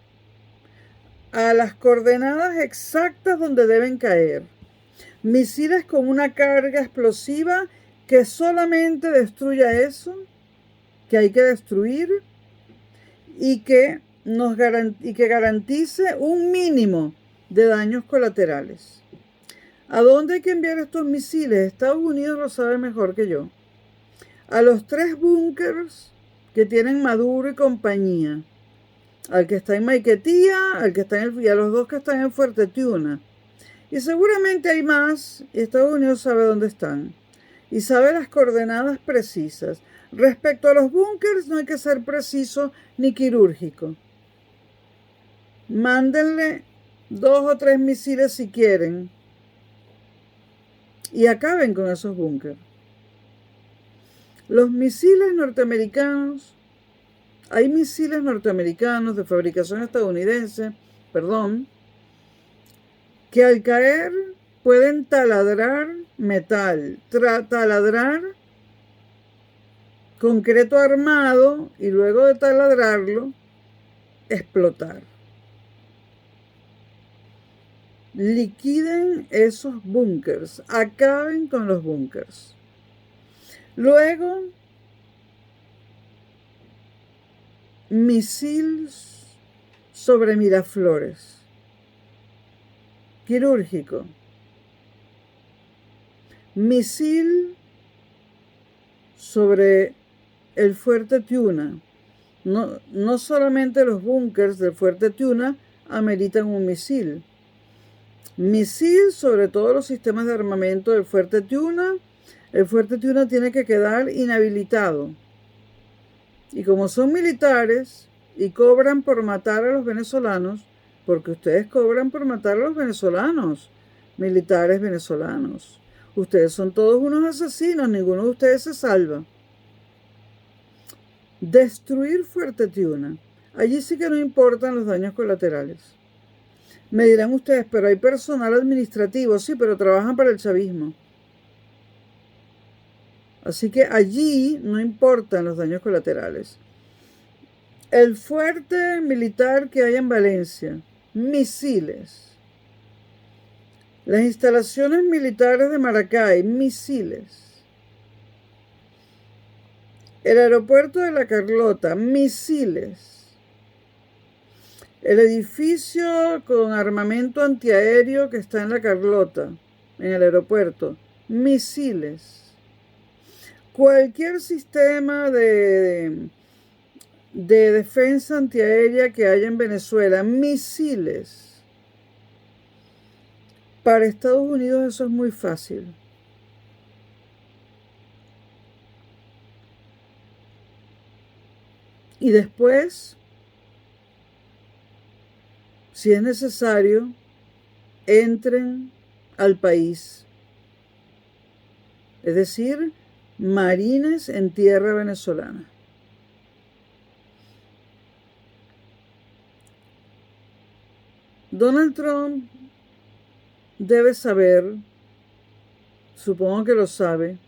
a las coordenadas exactas donde deben caer. Misiles con una carga explosiva que solamente destruya eso que hay que destruir y que garantice un mínimo de daños colaterales. ¿A dónde hay que enviar estos misiles? Estados Unidos lo sabe mejor que yo. A los 3 búnkers que tienen Maduro y compañía. Al que está en Maiquetía, y a los 2 que están en Fuerte Tiuna. Y seguramente hay más, y Estados Unidos sabe dónde están. Y sabe las coordenadas precisas. Respecto a los búnkers, no hay que ser preciso ni quirúrgico. Mándenle 2 o 3 misiles si quieren. Y acaben con esos búnkers. Los misiles norteamericanos, hay misiles norteamericanos de fabricación estadounidense, que al caer pueden taladrar metal, taladrar concreto armado y luego de taladrarlo, explotar. Liquiden esos búnkers, acaben con los búnkers. Luego, misil sobre Miraflores, quirúrgico. Misil sobre el Fuerte Tiuna. No solamente los búnkers del Fuerte Tiuna ameritan un misil. Misil sobre todos los sistemas de armamento del Fuerte Tiuna. El Fuerte Tiuna tiene que quedar inhabilitado. Y como son militares y cobran por matar a los venezolanos, porque ustedes cobran por matar a los venezolanos, militares venezolanos. Ustedes son todos unos asesinos, ninguno de ustedes se salva. Destruir Fuerte Tiuna. Allí sí que no importan los daños colaterales. Me dirán ustedes, pero hay personal administrativo, sí, pero trabajan para el chavismo. Así que allí no importan los daños colaterales. El fuerte militar que hay en Valencia, misiles. Las instalaciones militares de Maracay, misiles. El aeropuerto de La Carlota, misiles. El edificio con armamento antiaéreo que está en La Carlota, en el aeropuerto, misiles. Cualquier sistema de defensa antiaérea que haya en Venezuela, misiles. Para Estados Unidos eso es muy fácil. Y después, si es necesario, entren al país. Es decir, marines en tierra venezolana. Donald Trump debe saber, supongo que lo sabe,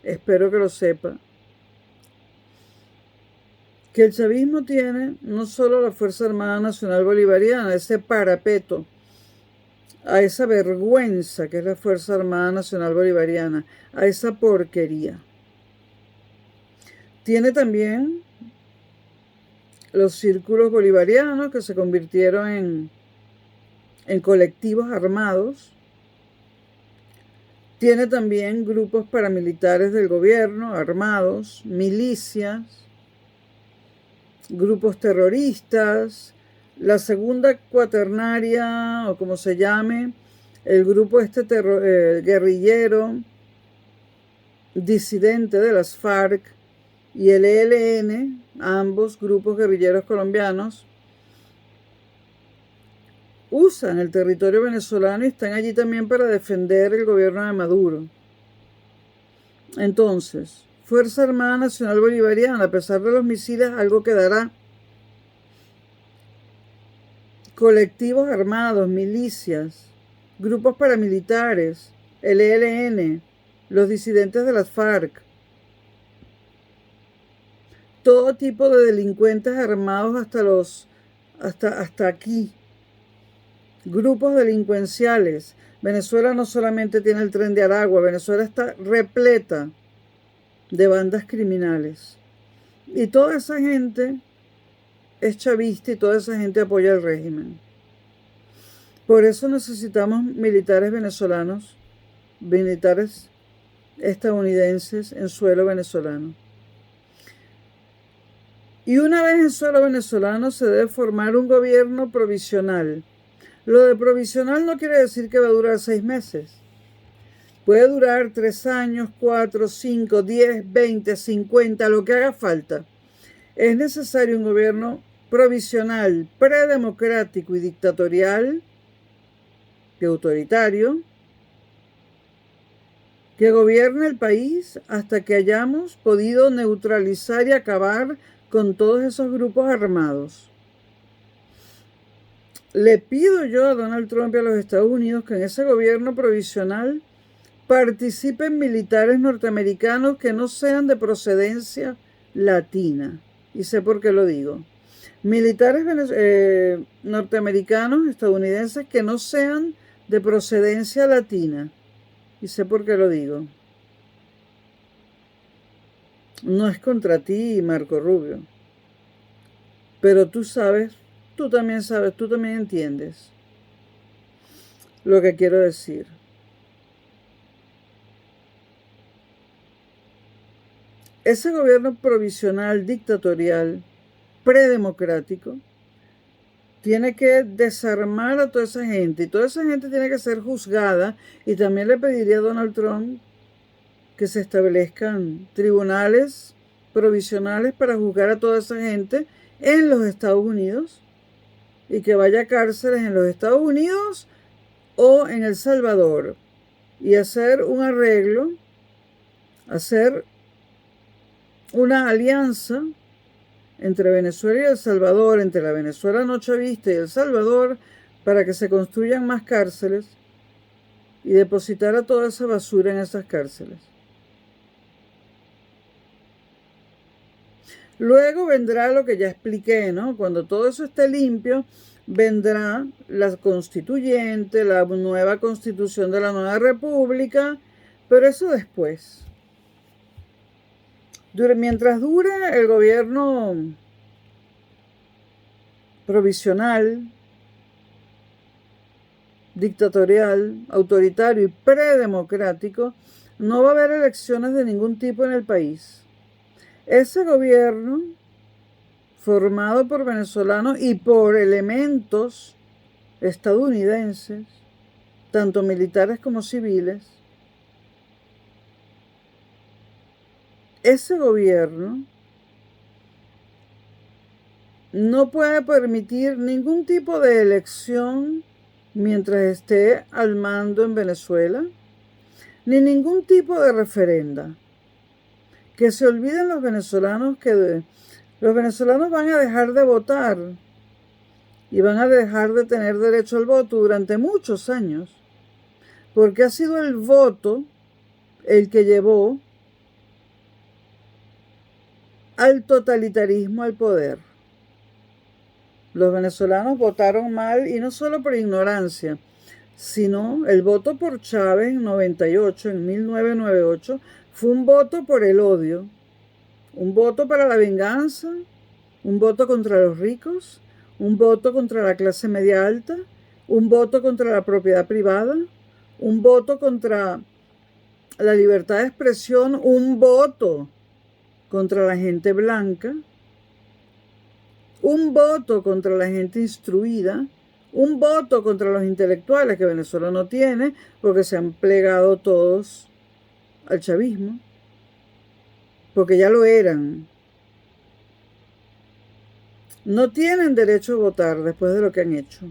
espero que lo sepa, que el chavismo tiene no solo la Fuerza Armada Nacional Bolivariana, ese parapeto, a esa vergüenza que es la Fuerza Armada Nacional Bolivariana, a esa porquería. Tiene también los círculos bolivarianos que se convirtieron en colectivos armados. Tiene también grupos paramilitares del gobierno, armados, milicias, grupos terroristas, la segunda cuaternaria, o como se llame, el grupo guerrillero, disidente de las FARC, y el ELN, ambos grupos guerrilleros colombianos, usan el territorio venezolano y están allí también para defender el gobierno de Maduro. Entonces, Fuerza Armada Nacional Bolivariana, a pesar de los misiles, algo quedará. Colectivos armados, milicias, grupos paramilitares, el ELN, los disidentes de las FARC, todo tipo de delincuentes armados hasta aquí, grupos delincuenciales. Venezuela no solamente tiene el Tren de Aragua, Venezuela está repleta de bandas criminales. Y toda esa gente es chavista y toda esa gente apoya el régimen. Por eso necesitamos militares venezolanos, militares estadounidenses en suelo venezolano. Y una vez en suelo venezolano se debe formar un gobierno provisional. Lo de provisional no quiere decir que va a durar 6 meses. Puede durar 3 años, 4, 5, 10, 20, 50, lo que haga falta. Es necesario un gobierno provisional, predemocrático y dictatorial, y autoritario, que gobierne el país hasta que hayamos podido neutralizar y acabar con todos esos grupos armados. Le pido yo a Donald Trump y a los Estados Unidos que en ese gobierno provisional participen militares norteamericanos que no sean de procedencia latina. Y sé por qué lo digo. Militares norteamericanos, estadounidenses, que no sean de procedencia latina. Y sé por qué lo digo. No es contra ti, Marco Rubio. Pero tú sabes, tú también entiendes lo que quiero decir. Ese gobierno provisional, dictatorial, predemocrático, tiene que desarmar a toda esa gente. Y toda esa gente tiene que ser juzgada. Y también le pediría a Donald Trump que se establezcan tribunales provisionales para juzgar a toda esa gente en los Estados Unidos. Y que vaya a cárceles en los Estados Unidos o en El Salvador. Y hacer un arreglo, hacer una alianza entre Venezuela y El Salvador, entre la Venezuela no chavista y El Salvador, para que se construyan más cárceles y depositar toda esa basura en esas cárceles. Luego vendrá lo que ya expliqué, ¿no? Cuando todo eso esté limpio, vendrá la constituyente, la nueva constitución de la nueva república, pero eso después. Mientras dure el gobierno provisional, dictatorial, autoritario y predemocrático, no va a haber elecciones de ningún tipo en el país. Ese gobierno, formado por venezolanos y por elementos estadounidenses, tanto militares como civiles, ese gobierno no puede permitir ningún tipo de elección mientras esté al mando en Venezuela, ni ningún tipo de referenda. Que se olviden los venezolanos que los venezolanos van a dejar de votar y van a dejar de tener derecho al voto durante muchos años, porque ha sido el voto el que llevó al totalitarismo al poder. Los venezolanos votaron mal, y no solo por ignorancia, sino el voto por Chávez en 98, en 1998, fue un voto por el odio, un voto para la venganza, un voto contra los ricos, un voto contra la clase media alta, un voto contra la propiedad privada, un voto contra la libertad de expresión, un voto contra la gente blanca, un voto contra la gente instruida, un voto contra los intelectuales que Venezuela no tiene porque se han plegado todos al chavismo, porque ya lo eran. No tienen derecho a votar después de lo que han hecho.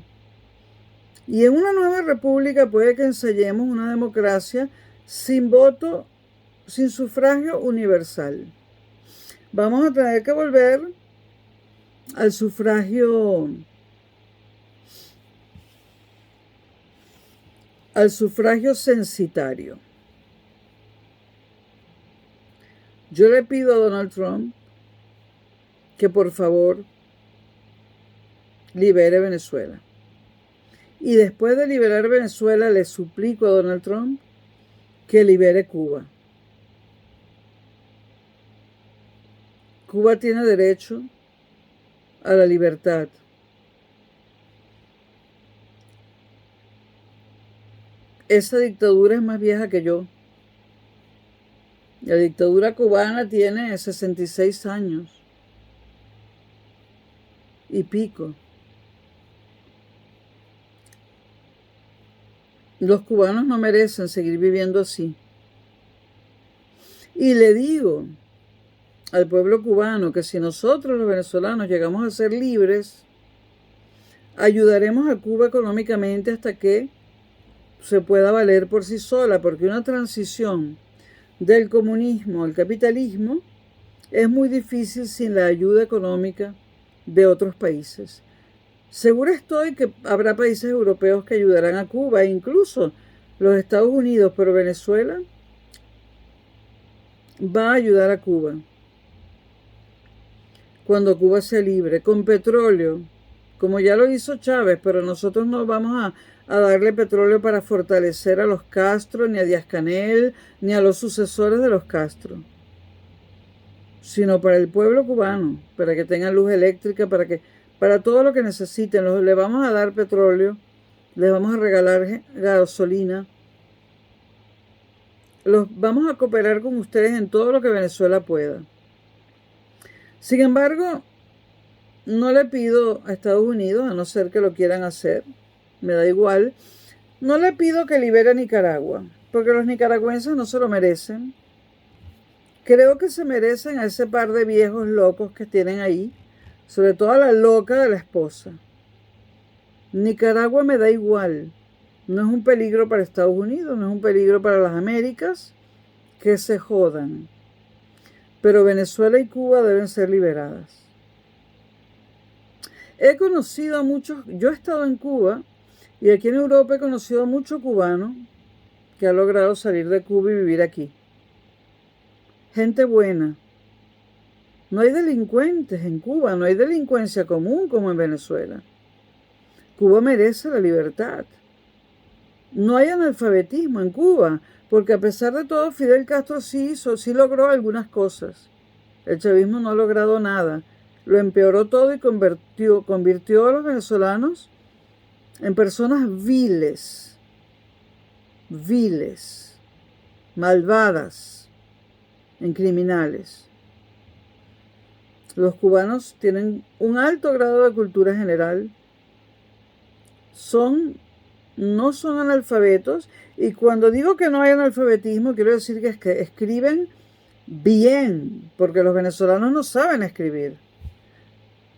Y en una nueva república puede que ensayemos una democracia sin voto, sin sufragio universal. Vamos a tener que volver al sufragio censitario. Yo le pido a Donald Trump que por favor libere Venezuela. Y después de liberar Venezuela, le suplico a Donald Trump que libere Cuba. Cuba tiene derecho a la libertad. Esa dictadura es más vieja que yo. La dictadura cubana tiene 66 años y pico. Los cubanos no merecen seguir viviendo así. Y le digo al pueblo cubano que si nosotros los venezolanos llegamos a ser libres, ayudaremos a Cuba económicamente hasta que se pueda valer por sí sola, porque una transición del comunismo al capitalismo es muy difícil sin la ayuda económica de otros países. Seguro estoy que habrá países europeos que ayudarán a Cuba, e incluso los Estados Unidos, pero Venezuela va a ayudar a Cuba cuando Cuba sea libre, con petróleo, como ya lo hizo Chávez, pero nosotros no vamos a darle petróleo para fortalecer a los Castro, ni a Díaz-Canel, ni a los sucesores de los Castro, sino para el pueblo cubano, para que tengan luz eléctrica, para todo lo que necesiten. Le vamos a dar petróleo, les vamos a regalar gasolina, vamos a cooperar con ustedes en todo lo que Venezuela pueda. Sin embargo, no le pido a Estados Unidos, a no ser que lo quieran hacer, me da igual, no le pido que libere a Nicaragua, porque los nicaragüenses no se lo merecen. Creo que se merecen a ese par de viejos locos que tienen ahí, sobre todo a la loca de la esposa. Nicaragua me da igual, no es un peligro para Estados Unidos, no es un peligro para las Américas, que se jodan. pero Venezuela y Cuba deben ser liberadas. He conocido a muchos, yo he estado en Cuba y aquí en Europa he conocido a muchos cubanos que han logrado salir de Cuba y vivir aquí. Gente buena. No hay delincuentes en Cuba, no hay delincuencia común como en Venezuela. Cuba merece la libertad. No hay analfabetismo en Cuba, porque a pesar de todo Fidel Castro sí logró algunas cosas. El chavismo no ha logrado nada. Lo empeoró todo y convirtió a los venezolanos en personas viles, malvadas, en criminales. Los cubanos tienen un alto grado de cultura general, no son analfabetos, y cuando digo que no hay analfabetismo, quiero decir que escriben bien, porque los venezolanos no saben escribir.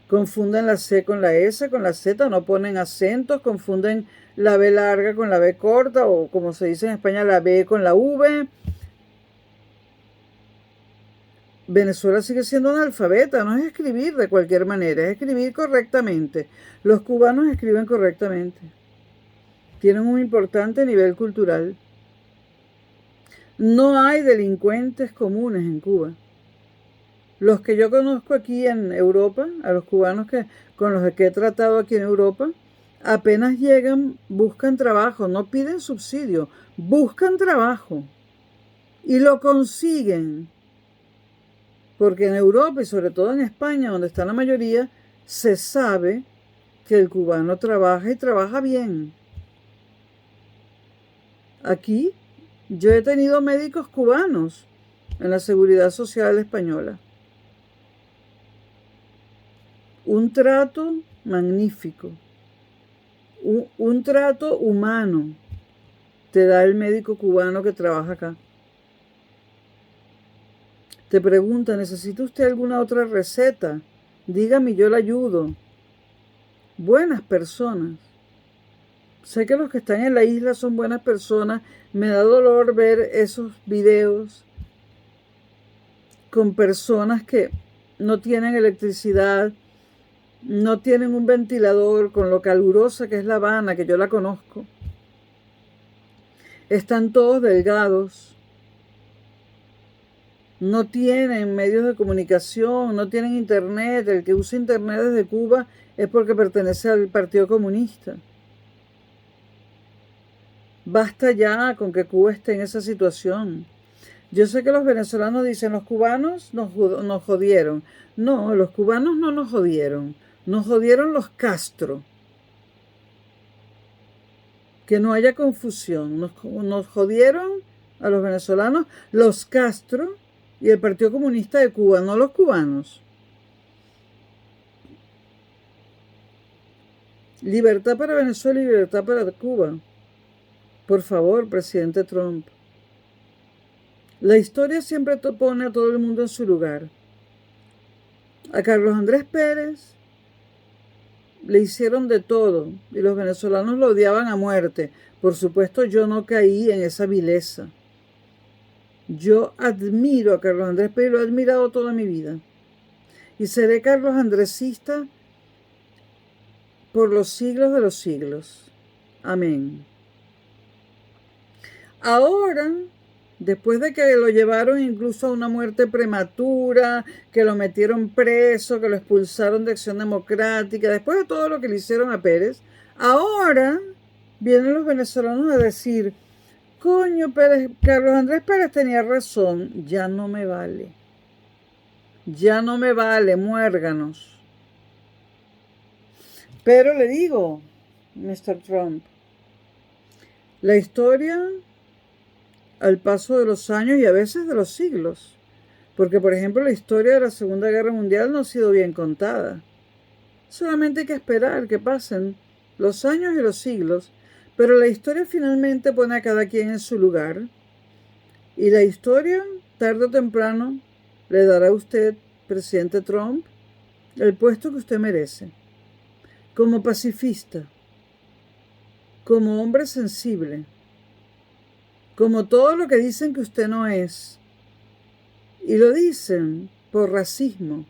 Confunden la C con la S, con la Z, no ponen acentos, confunden la B larga con la B corta, o como se dice en España, la B con la V. Venezuela sigue siendo analfabeta, no es escribir de cualquier manera, es escribir correctamente. Los cubanos escriben correctamente. Tienen un importante nivel cultural. No hay delincuentes comunes en Cuba. Los que yo conozco aquí en Europa, a los cubanos con los que he tratado aquí en Europa, apenas llegan, buscan trabajo, no piden subsidio, buscan trabajo y lo consiguen. Porque en Europa y sobre todo en España, donde está la mayoría, se sabe que el cubano trabaja y trabaja bien. Aquí yo he tenido médicos cubanos en la Seguridad Social española. Un trato magnífico, un trato humano te da el médico cubano que trabaja acá. Te pregunta, ¿necesita usted alguna otra receta? Dígame, yo le ayudo. Buenas personas. Sé que los que están en la isla son buenas personas. Me da dolor ver esos videos con personas que no tienen electricidad, no tienen un ventilador, con lo calurosa que es La Habana, que yo la conozco. Están todos delgados. No tienen medios de comunicación, no tienen internet. El que usa internet desde Cuba es porque pertenece al Partido Comunista. Basta ya con que Cuba esté en esa situación. Yo sé que los venezolanos dicen, los cubanos nos jodieron. No, los cubanos no nos jodieron. Nos jodieron los Castro. Que no haya confusión. Nos jodieron a los venezolanos los Castro y el Partido Comunista de Cuba, no los cubanos. Libertad para Venezuela y libertad para Cuba. Por favor, presidente Trump. La historia siempre pone a todo el mundo en su lugar. A Carlos Andrés Pérez le hicieron de todo y los venezolanos lo odiaban a muerte. Por supuesto, yo no caí en esa vileza. Yo admiro a Carlos Andrés Pérez, lo he admirado toda mi vida. Y seré Carlos Andresista por los siglos de los siglos. Amén. Ahora, después de que lo llevaron incluso a una muerte prematura, que lo metieron preso, que lo expulsaron de Acción Democrática, después de todo lo que le hicieron a Pérez, ahora vienen los venezolanos a decir, coño, Carlos Andrés Pérez tenía razón, ya no me vale. Ya no me vale, muérganos. Pero le digo, Mr. Trump, la historia al paso de los años y a veces de los siglos. Porque, por ejemplo, la historia de la Segunda Guerra Mundial no ha sido bien contada. Solamente hay que esperar que pasen los años y los siglos, pero la historia finalmente pone a cada quien en su lugar. Y la historia, tarde o temprano, le dará a usted, presidente Trump, el puesto que usted merece. Como pacifista, como hombre sensible, como todo lo que dicen que usted no es, Y lo dicen por racismo,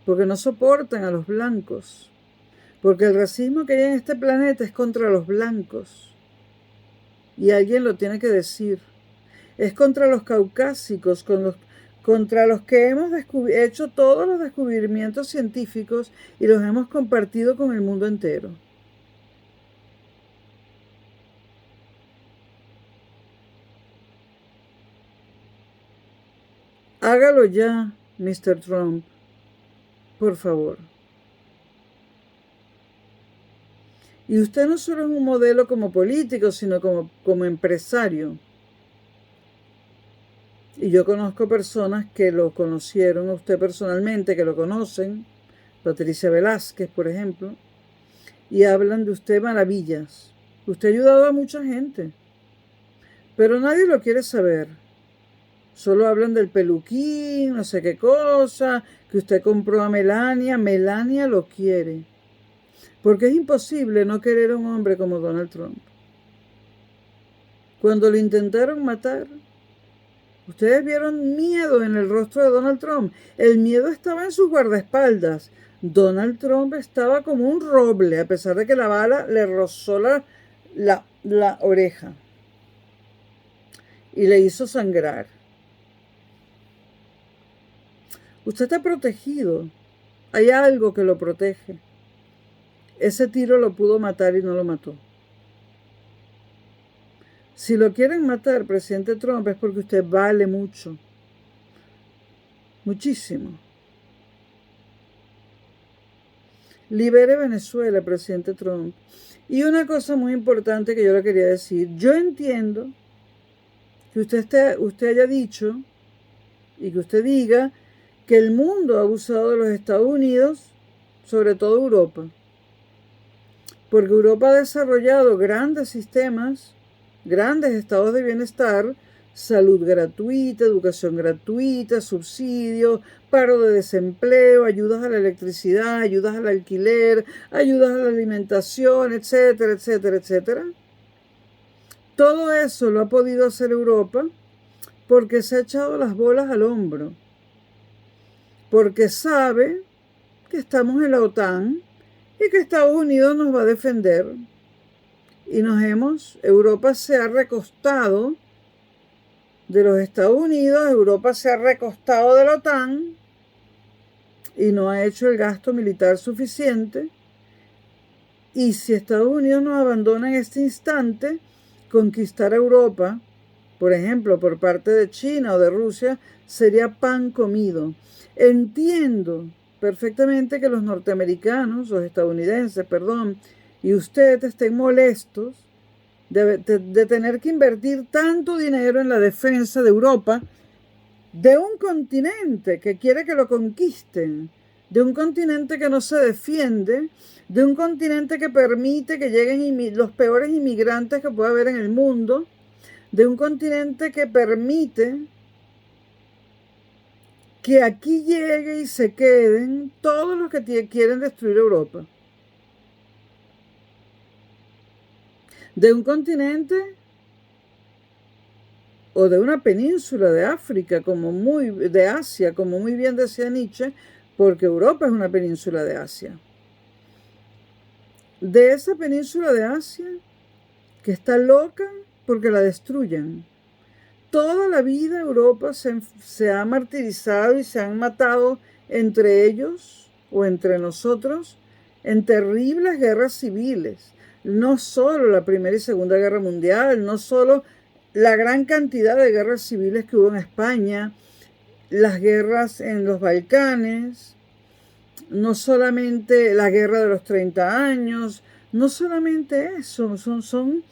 porque no soportan a los blancos, porque el racismo que hay en este planeta es contra los blancos, y alguien lo tiene que decir. Es contra los caucásicos, contra los que hemos hecho todos los descubrimientos científicos y los hemos compartido con el mundo entero. Hágalo ya, Mr. Trump, por favor. Y usted no solo es un modelo como político, sino como empresario. Y yo conozco personas que lo conocieron a usted personalmente, que lo conocen, Patricia Velázquez, por ejemplo, y hablan de usted maravillas. Usted ha ayudado a mucha gente, pero nadie lo quiere saber. Solo hablan del peluquín, no sé qué cosa, que usted compró a Melania. Melania lo quiere. Porque es imposible no querer a un hombre como Donald Trump. Cuando lo intentaron matar, ustedes vieron miedo en el rostro de Donald Trump. El miedo estaba en sus guardaespaldas. Donald Trump estaba como un roble, a pesar de que la bala le rozó la oreja y le hizo sangrar. Usted está protegido. Hay algo que lo protege. Ese tiro lo pudo matar y no lo mató. Si lo quieren matar, presidente Trump, es porque usted vale mucho. Muchísimo. Libere Venezuela, presidente Trump. Y una cosa muy importante que yo le quería decir. Yo entiendo que usted haya dicho y que usted diga que el mundo ha abusado de los Estados Unidos, sobre todo Europa. Porque Europa ha desarrollado grandes sistemas, grandes estados de bienestar, salud gratuita, educación gratuita, subsidios, paro de desempleo, ayudas a la electricidad, ayudas al alquiler, ayudas a la alimentación, etcétera, etcétera, etcétera. Todo eso lo ha podido hacer Europa porque se ha echado las bolas al hombro, porque sabe que estamos en la OTAN y que Estados Unidos nos va a defender. Y Europa se ha recostado de los Estados Unidos, Europa se ha recostado de la OTAN y no ha hecho el gasto militar suficiente. Y si Estados Unidos nos abandona en este instante, conquistar a Europa, por ejemplo, por parte de China o de Rusia, sería pan comido. Entiendo perfectamente que los norteamericanos, los estadounidenses, y ustedes estén molestos de tener que invertir tanto dinero en la defensa de Europa, de un continente que quiere que lo conquisten, de un continente que no se defiende, de un continente que permite que lleguen los peores inmigrantes que pueda haber en el mundo, de un continente que permite que aquí llegue y se queden todos los que quieren destruir Europa. De un continente o de una península de África, de Asia, como muy bien decía Nietzsche, porque Europa es una península de Asia. De esa península de Asia que está loca porque la destruyan. Toda la vida Europa se ha martirizado y se han matado entre ellos o entre nosotros en terribles guerras civiles. No solo la Primera y Segunda Guerra Mundial, no solo la gran cantidad de guerras civiles que hubo en España, las guerras en los Balcanes, no solamente la guerra de los 30 años, no solamente eso, son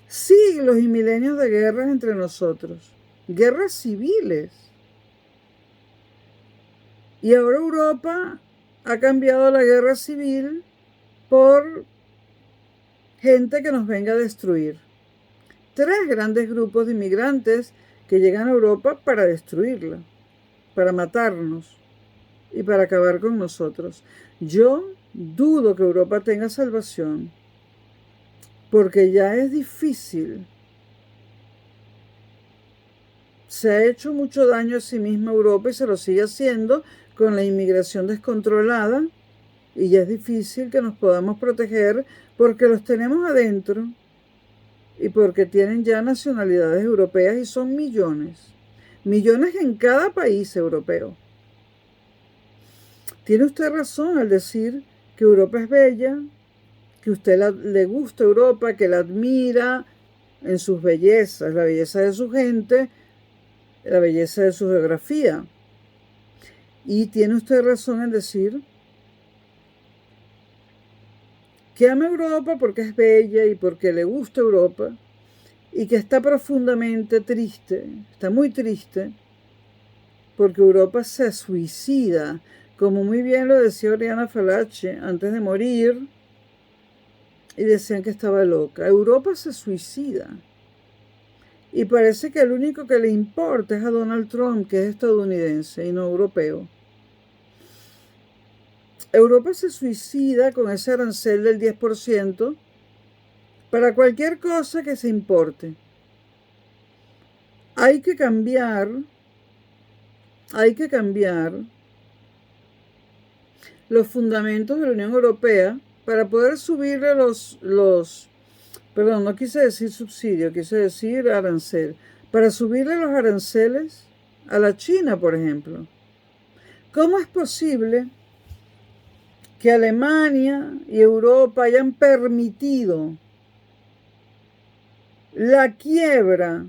siglos y milenios de guerras entre nosotros, guerras civiles. Y ahora Europa ha cambiado la guerra civil por gente que nos venga a destruir. 3 grandes grupos de inmigrantes que llegan a Europa para destruirla, para matarnos y para acabar con nosotros. Yo dudo que Europa tenga salvación, porque ya es difícil Se ha hecho mucho daño a sí misma Europa y se lo sigue haciendo con la inmigración descontrolada, y ya es difícil que nos podamos proteger porque los tenemos adentro y porque tienen ya nacionalidades europeas y son millones. Millones en cada país europeo. Tiene usted razón al decir que Europa es bella, que a usted le gusta Europa, que la admira en sus bellezas, la belleza de su gente, la belleza de su geografía. Y tiene usted razón en decir que ama Europa porque es bella y porque le gusta Europa, y que está profundamente triste, está muy triste, porque Europa se suicida, como muy bien lo decía Oriana Fallaci antes de morir, y decían que estaba loca. Europa se suicida. Y parece que el único que le importa es a Donald Trump, que es estadounidense y no europeo. Europa se suicida con ese arancel del 10% para cualquier cosa que se importe. Hay que cambiar los fundamentos de la Unión Europea para poder subirle perdón, no quise decir subsidio, quise decir arancel, para subirle los aranceles a la China, por ejemplo. ¿Cómo es posible que Alemania y Europa hayan permitido la quiebra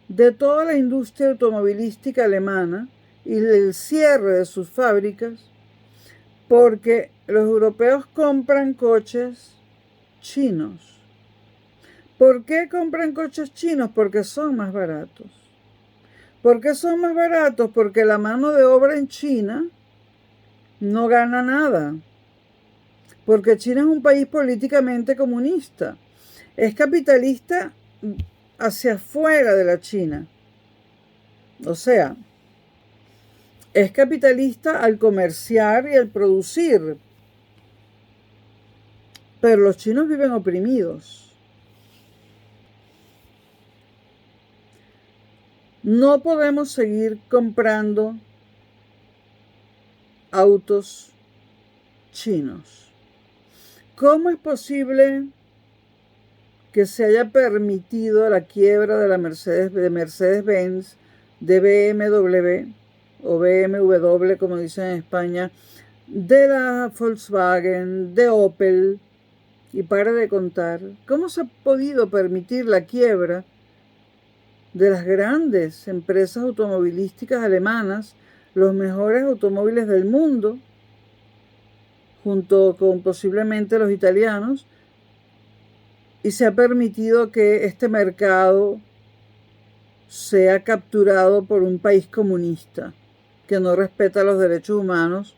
de toda la industria automovilística alemana y el cierre de sus fábricas porque los europeos compran coches chinos? ¿Por qué compran coches chinos? Porque son más baratos. ¿Por qué son más baratos? Porque la mano de obra en China no gana nada. Porque China es un país políticamente comunista. Es capitalista hacia afuera de la China. O sea, es capitalista al comerciar y al producir. Pero los chinos viven oprimidos. No podemos seguir comprando autos chinos. ¿Cómo es posible que se haya permitido la quiebra de Mercedes-Benz, de BMW o BMW, como dicen en España, de la Volkswagen, de Opel, y para de contar? ¿Cómo se ha podido permitir la quiebra de las grandes empresas automovilísticas alemanas, los mejores automóviles del mundo, junto con posiblemente los italianos, y se ha permitido que este mercado sea capturado por un país comunista que no respeta los derechos humanos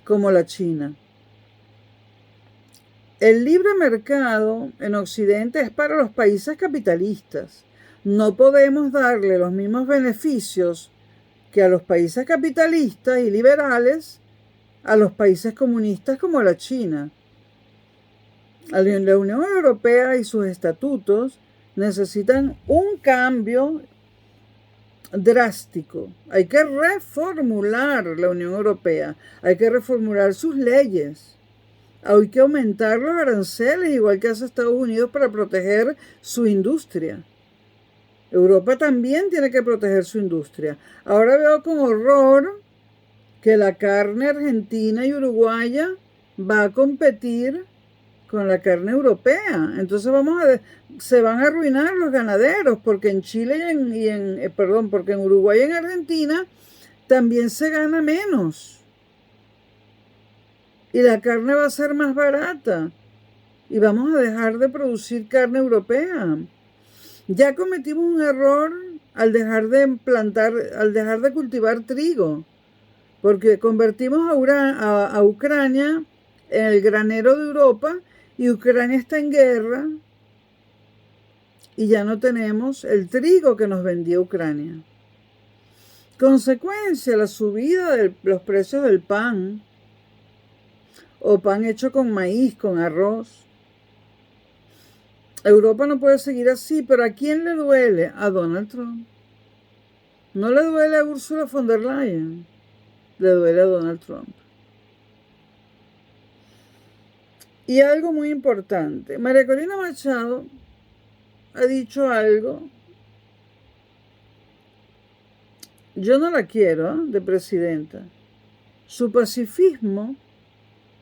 como la China? El libre mercado en Occidente es para los países capitalistas. No podemos darle los mismos beneficios que a los países capitalistas y liberales a los países comunistas como la China. La Unión Europea y sus estatutos necesitan un cambio drástico. Hay que reformular la Unión Europea, hay que reformular sus leyes. Hay que aumentar los aranceles, igual que hace Estados Unidos, para proteger su industria. Europa también tiene que proteger su industria. Ahora veo con horror que la carne argentina y uruguaya va a competir con la carne europea. Entonces se van a arruinar los ganaderos, porque en Chile porque en Uruguay y en Argentina también se gana menos. Y la carne va a ser más barata. Y vamos a dejar de producir carne europea. Ya cometimos un error al dejar de cultivar trigo, porque convertimos a Ucrania en el granero de Europa, y Ucrania está en guerra y ya no tenemos el trigo que nos vendía Ucrania. Consecuencia, la subida de los precios del pan, o pan hecho con maíz, con arroz. Europa no puede seguir así, pero ¿a quién le duele? A Donald Trump. No le duele a Ursula von der Leyen, le duele a Donald Trump. Y algo muy importante, María Corina Machado ha dicho algo. Yo no la quiero, de presidenta. Su pacifismo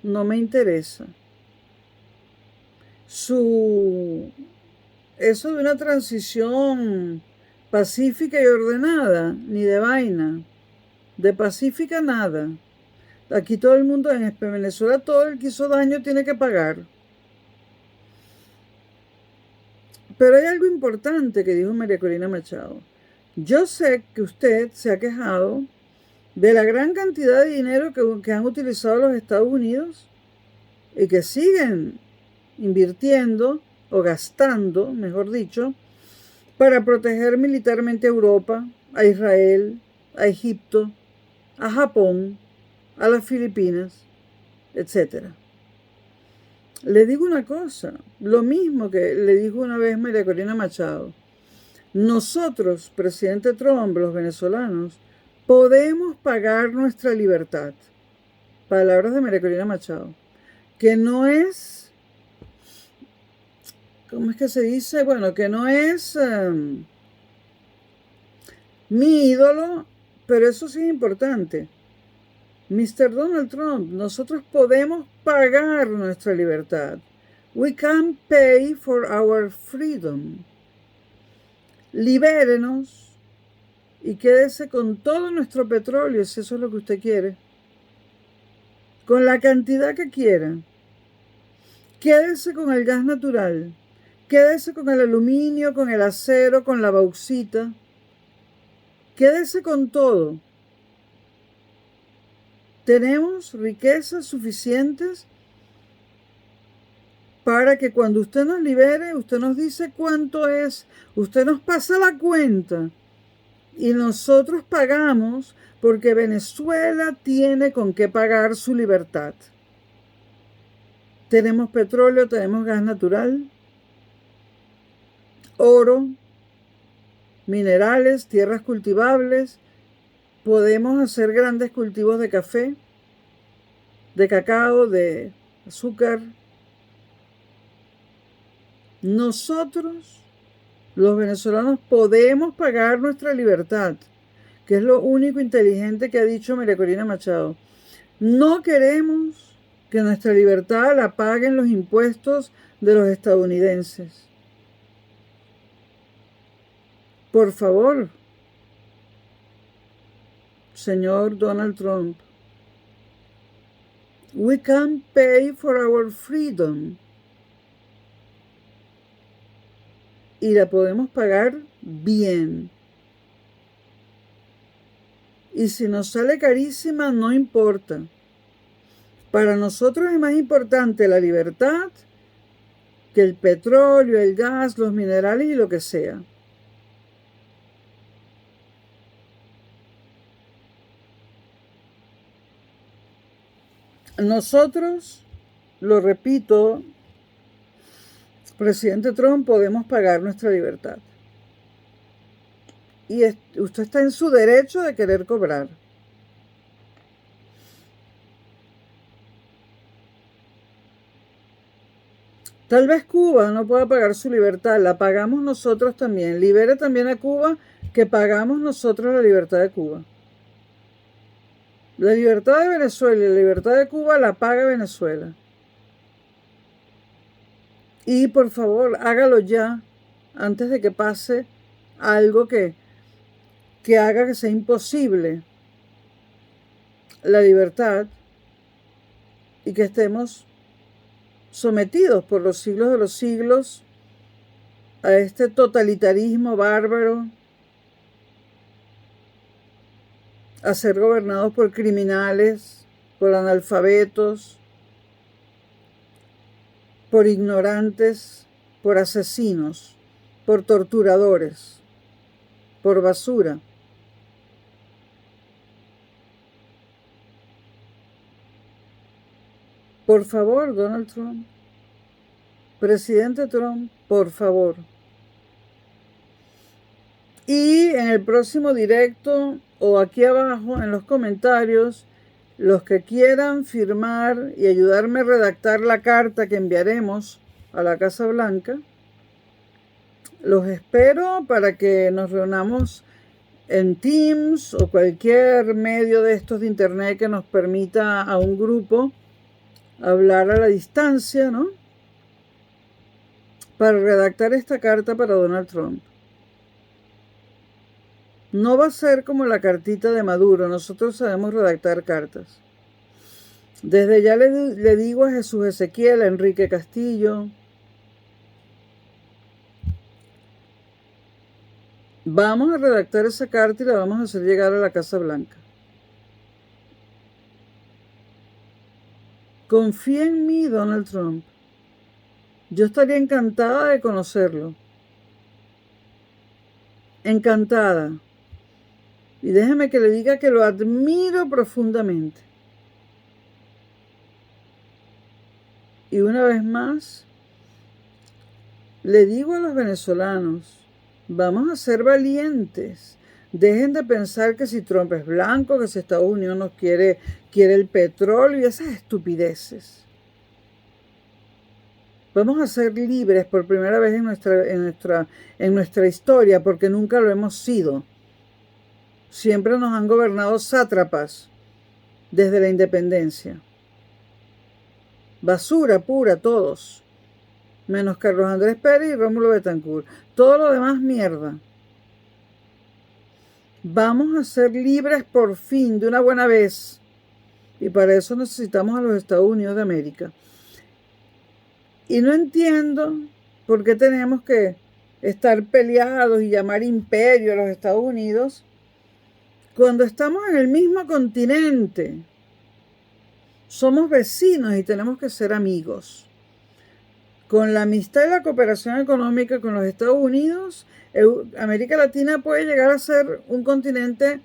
no me interesa. Eso de una transición pacífica y ordenada, ni de vaina. De pacífica nada. Aquí todo el mundo, en Venezuela, todo el que hizo daño tiene que pagar. Pero hay algo importante que dijo María Corina Machado. Yo sé que usted se ha quejado de la gran cantidad de dinero que han utilizado los Estados Unidos y que siguen invirtiendo o gastando, mejor dicho, para proteger militarmente a Europa, a Israel, a Egipto, a Japón, a las Filipinas, etc. Le digo una cosa, lo mismo que le dijo una vez María Corina Machado. Nosotros, presidente Trump, los venezolanos, podemos pagar nuestra libertad. Palabras de María Corina Machado. Que no es, ¿cómo es que se dice? Bueno, que no es mi ídolo, pero eso sí es importante. Mr. Donald Trump, nosotros podemos pagar nuestra libertad. We can pay for our freedom. Libérenos y quédese con todo nuestro petróleo, si eso es lo que usted quiere. Con la cantidad que quiera. Quédese con el gas natural. Quédese con el aluminio, con el acero, con la bauxita. Quédese con todo. Tenemos riquezas suficientes para que cuando usted nos libere, usted nos dice cuánto es, usted nos pasa la cuenta y nosotros pagamos porque Venezuela tiene con qué pagar su libertad. Tenemos petróleo, tenemos gas natural, oro, minerales, tierras cultivables, podemos hacer grandes cultivos de café, de cacao, de azúcar. Nosotros, los venezolanos, podemos pagar nuestra libertad, que es lo único inteligente que ha dicho María Corina Machado. No queremos que nuestra libertad la paguen los impuestos de los estadounidenses. Por favor, señor Donald Trump, we can pay for our freedom. Y la podemos pagar bien. Y si nos sale carísima, no importa. Para nosotros es más importante la libertad que el petróleo, el gas, los minerales y lo que sea. Nosotros, lo repito, presidente Trump, podemos pagar nuestra libertad. Y usted está en su derecho de querer cobrar. Tal vez Cuba no pueda pagar su libertad, la pagamos nosotros también. Libere también a Cuba, que pagamos nosotros la libertad de Cuba. La libertad de Venezuela y la libertad de Cuba la paga Venezuela. Y por favor, hágalo ya, antes de que pase algo que haga que sea imposible la libertad y que estemos sometidos por los siglos de los siglos a este totalitarismo bárbaro, a ser gobernados por criminales, por analfabetos, por ignorantes, por asesinos, por torturadores, por basura. Por favor, Donald Trump, presidente Trump, por favor. Y en el próximo directo o aquí abajo en los comentarios, los que quieran firmar y ayudarme a redactar la carta que enviaremos a la Casa Blanca, los espero para que nos reunamos en Teams o cualquier medio de estos de internet que nos permita a un grupo hablar a la distancia, ¿no? Para redactar esta carta para Donald Trump. No va a ser como la cartita de Maduro, nosotros sabemos redactar cartas. Desde ya le digo a Jesús Ezequiel, a Enrique Castillo, vamos a redactar esa carta y la vamos a hacer llegar a la Casa Blanca. Confía en mí, Donald Trump. Yo estaría encantada de conocerlo. Encantada. Y déjeme que le diga que lo admiro profundamente. Y una vez más, le digo a los venezolanos, vamos a ser valientes. Dejen de pensar que si Trump es blanco, que si Estados Unidos nos quiere el petróleo y esas estupideces. Vamos a ser libres por primera vez en nuestra historia, porque nunca lo hemos sido. Siempre nos han gobernado sátrapas desde la independencia. Basura pura todos, menos Carlos Andrés Pérez y Rómulo Betancourt. Todo lo demás mierda. Vamos a ser libres por fin, de una buena vez. Y para eso necesitamos a los Estados Unidos de América. Y no entiendo por qué tenemos que estar peleados y llamar imperio a los Estados Unidos cuando estamos en el mismo continente. Somos vecinos y tenemos que ser amigos. Con la amistad y la cooperación económica con los Estados Unidos, América Latina puede llegar a ser un continente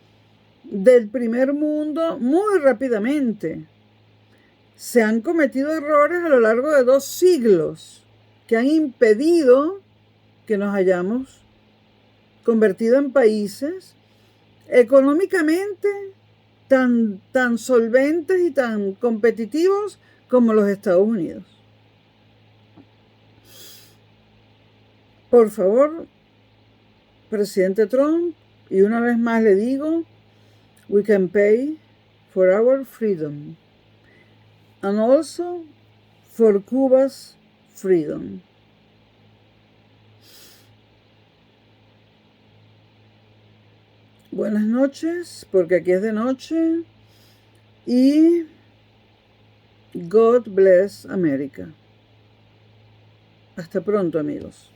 del primer mundo muy rápidamente. Se han cometido errores a lo largo de 2 siglos que han impedido que nos hayamos convertido en países económicamente tan solventes y tan competitivos como los Estados Unidos. Por favor, presidente Trump, y una vez más le digo, we can pay for our freedom and also for Cuba's freedom. Buenas noches, porque aquí es de noche, y God bless America. Hasta pronto, amigos.